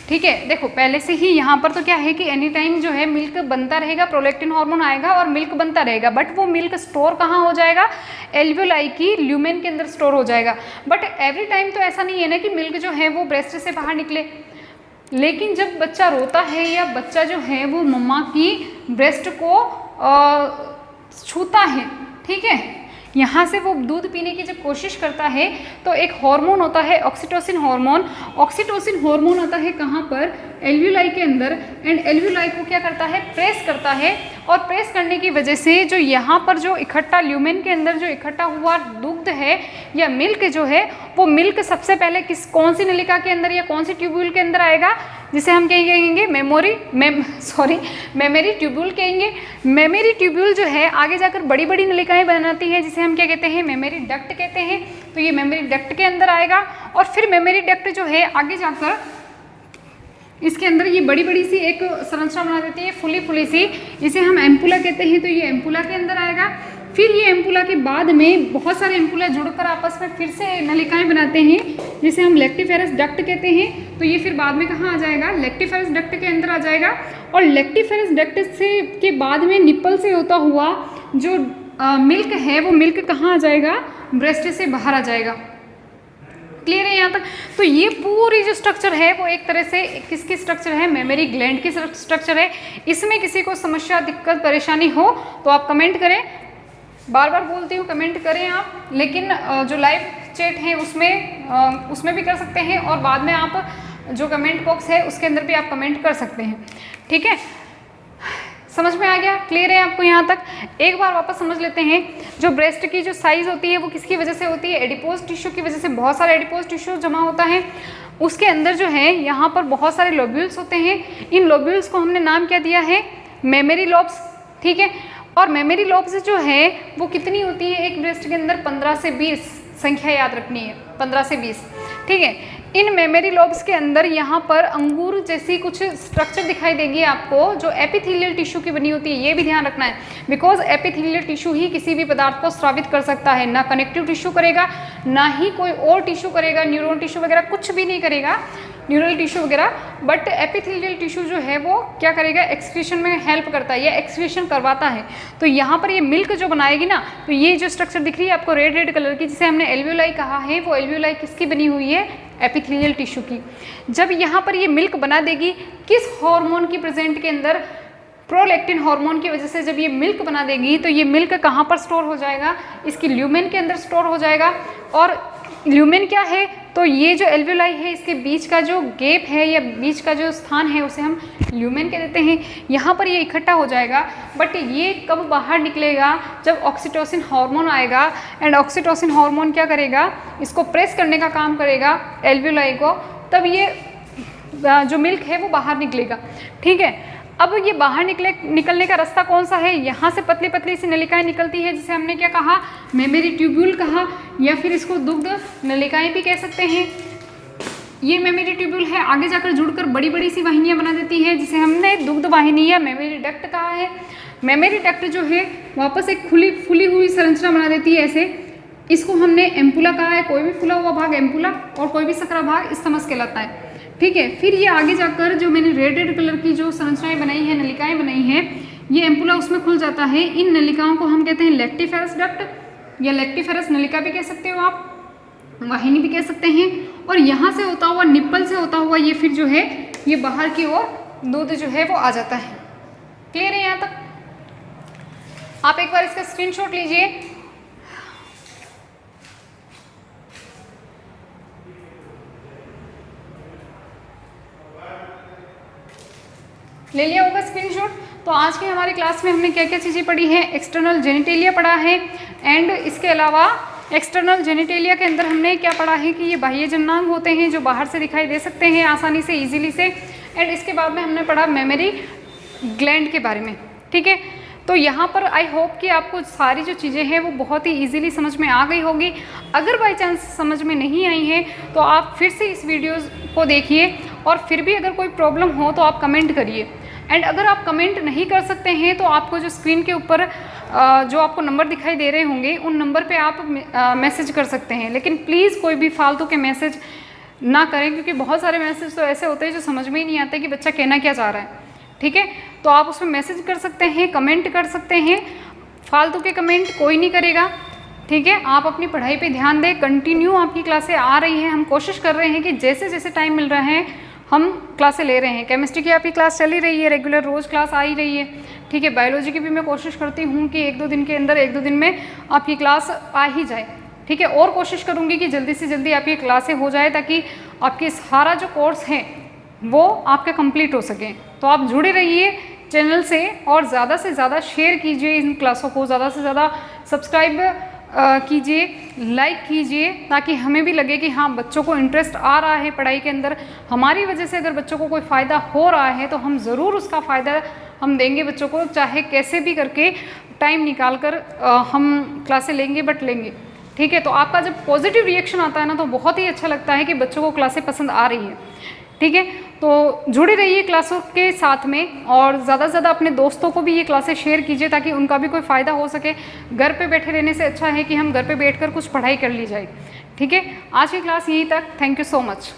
ठीक है, देखो पहले से ही यहाँ पर तो क्या है कि एनी टाइम जो है मिल्क बनता रहेगा, प्रोलैक्टिन हार्मोन आएगा और मिल्क बनता रहेगा, बट वो मिल्क स्टोर कहाँ हो जाएगा, एल्वियोलाई की ल्यूमेन के अंदर स्टोर हो जाएगा। बट एवरी टाइम तो ऐसा नहीं है ना कि मिल्क जो है वो ब्रेस्ट से बाहर निकले, लेकिन जब बच्चा रोता है या बच्चा जो है वो मम्मा की ब्रेस्ट को छूता है, ठीक है, यहाँ से वो दूध पीने की जब कोशिश करता है तो एक हार्मोन होता है ऑक्सीटोसिन हार्मोन। ऑक्सीटोसिन हार्मोन आता है कहाँ पर, एल्वियोलाई के अंदर, एंड एल्वियोलाई को क्या करता है, प्रेस करता है, और प्रेस करने की वजह से जो यहाँ पर जो इकट्ठा ल्यूमेन के अंदर जो इकट्ठा हुआ दुग्ध है या मिल्क जो है, वो मिल्क सबसे पहले कौन सी नलिका के अंदर या कौन सी ट्यूब्यूल के अंदर आएगा, जिसे हम कहेंगे मेमोरी ट्यूब्यूल कहेंगे। मेमोरी ट्यूब्यूल जो है आगे जाकर बड़ी बड़ी नलिकाएं बनाती है, जिसे हम क्या कहते हैं, मेमोरी डक्ट कहते हैं। तो ये मेमोरी डक्ट के अंदर आएगा, और फिर मेमोरी डक्ट जो है आगे जाकर इसके अंदर ये बड़ी बड़ी सी एक संरचना बना देती है, फुली सी, इसे हम एम्पुला कहते हैं। तो ये एम्पुला के अंदर आएगा। फिर ये एम्पुला के बाद में बहुत सारे एम्पुला जुड़कर आपस में फिर से नलिकाएं बनाते हैं, जिसे हम लेक्टिफेरस डक्ट कहते हैं। तो ये फिर बाद में कहाँ आ जाएगा, लेक्टिफेरस डक्ट के अंदर आ जाएगा। और लेक्टिफेरस डक्ट से के बाद में निप्पल से होता हुआ जो मिल्क है, वो मिल्क कहाँ आ जाएगा, ब्रेस्ट से बाहर आ जाएगा। क्लियर है यहाँ तक। तो ये पूरी जो स्ट्रक्चर है वो एक तरह से किसकी स्ट्रक्चर है, मेमोरी ग्लैंड की स्ट्रक्चर है। इसमें किसी को समस्या, दिक्कत, परेशानी हो तो आप कमेंट करें, बार बार बोलती हूँ कमेंट करें आप, लेकिन जो लाइव चैट है उसमें भी कर सकते हैं, और बाद में आप जो कमेंट बॉक्स है उसके अंदर भी आप कमेंट कर सकते हैं, ठीक है। समझ में आ गया, क्लियर है आपको यहाँ तक। एक बार वापस समझ लेते हैं, जो ब्रेस्ट की जो साइज़ होती है वो किसकी वजह से होती है, एडिपोज टिश्यू की वजह से। बहुत सारे एडिपोज टिश्यू जमा होता है, उसके अंदर जो है यहाँ पर बहुत सारे लोब्यूल्स होते हैं। इन लोब्यूल्स को हमने नाम क्या दिया है, मेमोरी लोब्स, ठीक है। और मेमोरी लोब्स जो है वो कितनी होती है एक ब्रेस्ट के अंदर, 15 से 20 संख्या याद रखनी है, 15 से 20, ठीक है। इन मेमोरी लोब्स के अंदर यहाँ पर अंगूर जैसी कुछ स्ट्रक्चर दिखाई देगी आपको, जो एपिथेलियल टिश्यू की बनी होती है। ये भी ध्यान रखना है, बिकॉज एपिथेलियल टिश्यू ही किसी भी पदार्थ को स्रावित कर सकता है, ना कनेक्टिव टिश्यू करेगा, ना ही कोई और टिश्यू करेगा, न्यूरॉन टिश्यू वगैरह कुछ भी नहीं करेगा, न्यूरल टिश्यू वगैरह। बट एपिथेलियल टिश्यू जो है वो क्या करेगा, एक्सक्रीशन में हेल्प करता है या एक्सक्रीशन करवाता है। तो यहाँ पर ये मिल्क जो बनाएगी ना, तो ये जो स्ट्रक्चर दिख रही है आपको रेड कलर की, जिसे हमने एल्वियोलाई कहा है, वो एल्वियोलाई किसकी बनी हुई है, एपिथेलियल टिश्यू की। जब यहाँ पर ये मिल्क बना देगी, किस हार्मोन की प्रेजेंट के अंदर, प्रोलैक्टिन हार्मोन की वजह से जब ये मिल्क बना देगी, तो ये मिल्क कहाँ पर स्टोर हो जाएगा, इसकी ल्यूमेन के अंदर स्टोर हो जाएगा। और ल्यूमेन क्या है, तो ये जो एल्वियोलाई है इसके बीच का जो गैप है या बीच का जो स्थान है उसे हम ल्यूमेन कह देते हैं। यहाँ पर ये इकट्ठा हो जाएगा, बट ये कब बाहर निकलेगा, जब ऑक्सीटोसिन हार्मोन आएगा। एंड ऑक्सीटोसिन हार्मोन क्या करेगा, इसको प्रेस करने का काम करेगा एल्वियोलाई को, तब ये जो मिल्क है वो बाहर निकलेगा, ठीक है। अब ये बाहर निकलने का रास्ता कौन सा है, यहाँ से पतली पतली सी नलिकाएं निकलती है, जिसे हमने क्या कहा, मेमोरी ट्यूब्यूल कहा, या फिर इसको दुग्ध नलिकाएं भी कह सकते हैं। ये मेमोरी ट्यूब्यूल है, आगे जाकर जुड़कर बड़ी बड़ी सी वाहिनियाँ बना देती है, जिसे हमने दुग्ध वाहिनी या मेमोरी डक्ट कहा है। मेमोरी डक्ट जो है वापस एक फुली हुई संरचना बना देती है ऐसे, इसको हमने एम्पुला कहा है, कोई भी फुला हुआ भाग एम्पुला और कोई भी सकरा भाग इस्तमस कहलाता है, ठीक है। फिर ये आगे जाकर जो मैंने रेड कलर की जो संरचनाएं बनाई है, नलिकाएं बनाई हैं, ये एम्पुला उसमें खुल जाता है। इन नलिकाओं को हम कहते हैं लेक्टिफेरस डक्ट या लेक्टिफेरस नलिका भी कह सकते हो आप, वाहिनी भी कह सकते हैं। और यहाँ से होता हुआ, निप्पल से होता हुआ ये फिर जो है ये बाहर की ओर दूध जो है वो आ जाता है। क्लियर है यहाँ तक। आप एक बार इसका स्क्रीनशॉट लीजिए। ले लिया होगा स्क्रीनशॉट। तो आज की हमारी क्लास में हमने क्या क्या चीज़ें पढ़ी हैं, एक्सटर्नल जेनिटेलिया पढ़ा है, एंड इसके अलावा एक्सटर्नल जेनिटेलिया के अंदर हमने क्या पढ़ा है कि ये बाह्य जननांग होते हैं जो बाहर से दिखाई दे सकते हैं आसानी से, इजीली से। एंड इसके बाद में हमने पढ़ा मेमोरी ग्लैंड के बारे में, ठीक है। तो यहाँ पर आई होप कि आपको सारी जो चीज़ें हैं वो बहुत ही इजीली समझ में आ गई होगी। अगर बाई चांस समझ में नहीं आई है तो आप फिर से इस वीडियोज़ को देखिए, और फिर भी अगर कोई प्रॉब्लम हो तो आप कमेंट करिए। एंड अगर आप कमेंट नहीं कर सकते हैं तो आपको जो स्क्रीन के ऊपर जो आपको नंबर दिखाई दे रहे होंगे उन नंबर पे आप मैसेज कर सकते हैं, लेकिन प्लीज़ कोई भी फालतू के मैसेज ना करें, क्योंकि बहुत सारे मैसेज तो ऐसे होते हैं जो समझ में ही नहीं आते कि बच्चा कहना क्या चाह रहा है। ठीक है, तो आप उसमें मैसेज कर सकते हैं, कमेंट कर सकते हैं, फालतू के कमेंट कोई नहीं करेगा। ठीक है, आप अपनी पढ़ाई पे ध्यान दें, कंटिन्यू आपकी क्लासें आ रही हैं, हम कोशिश कर रहे हैं कि जैसे जैसे टाइम मिल रहा है हम क्लासें ले रहे हैं। केमिस्ट्री की आपकी क्लास चली रही है, रेगुलर रोज़ क्लास आ ही रही है। ठीक है, बायोलॉजी की भी मैं कोशिश करती हूँ कि 1-2 दिन के अंदर 1-2 दिन में आपकी क्लास आ ही जाए। ठीक है, और कोशिश करूँगी कि जल्दी से जल्दी आपकी क्लासें हो जाए ताकि आपके सारा जो कोर्स है वो आपका कंप्लीट हो सके। तो आप जुड़े रहिए चैनल से और ज़्यादा से ज़्यादा शेयर कीजिए इन क्लासों को, ज़्यादा से ज़्यादा सब्सक्राइब कीजिए, लाइक कीजिए, ताकि हमें भी लगे कि हाँ बच्चों को इंटरेस्ट आ रहा है पढ़ाई के अंदर। हमारी वजह से अगर बच्चों को कोई फ़ायदा हो रहा है तो हम ज़रूर उसका फ़ायदा हम देंगे बच्चों को, चाहे कैसे भी करके टाइम निकाल कर हम क्लासें लेंगे, बट लेंगे। ठीक है, तो आपका जब पॉजिटिव रिएक्शन आता है ना तो बहुत ही अच्छा लगता है कि बच्चों को क्लासें पसंद आ रही है। ठीक है, तो जुड़े रहिए क्लासों के साथ में और ज़्यादा से ज़्यादा अपने दोस्तों को भी ये क्लासेस शेयर कीजिए ताकि उनका भी कोई फ़ायदा हो सके। घर पे बैठे रहने से अच्छा है कि हम घर पे बैठकर कुछ पढ़ाई कर ली जाए। ठीक है, आज की क्लास यहीं तक। Thank you so much.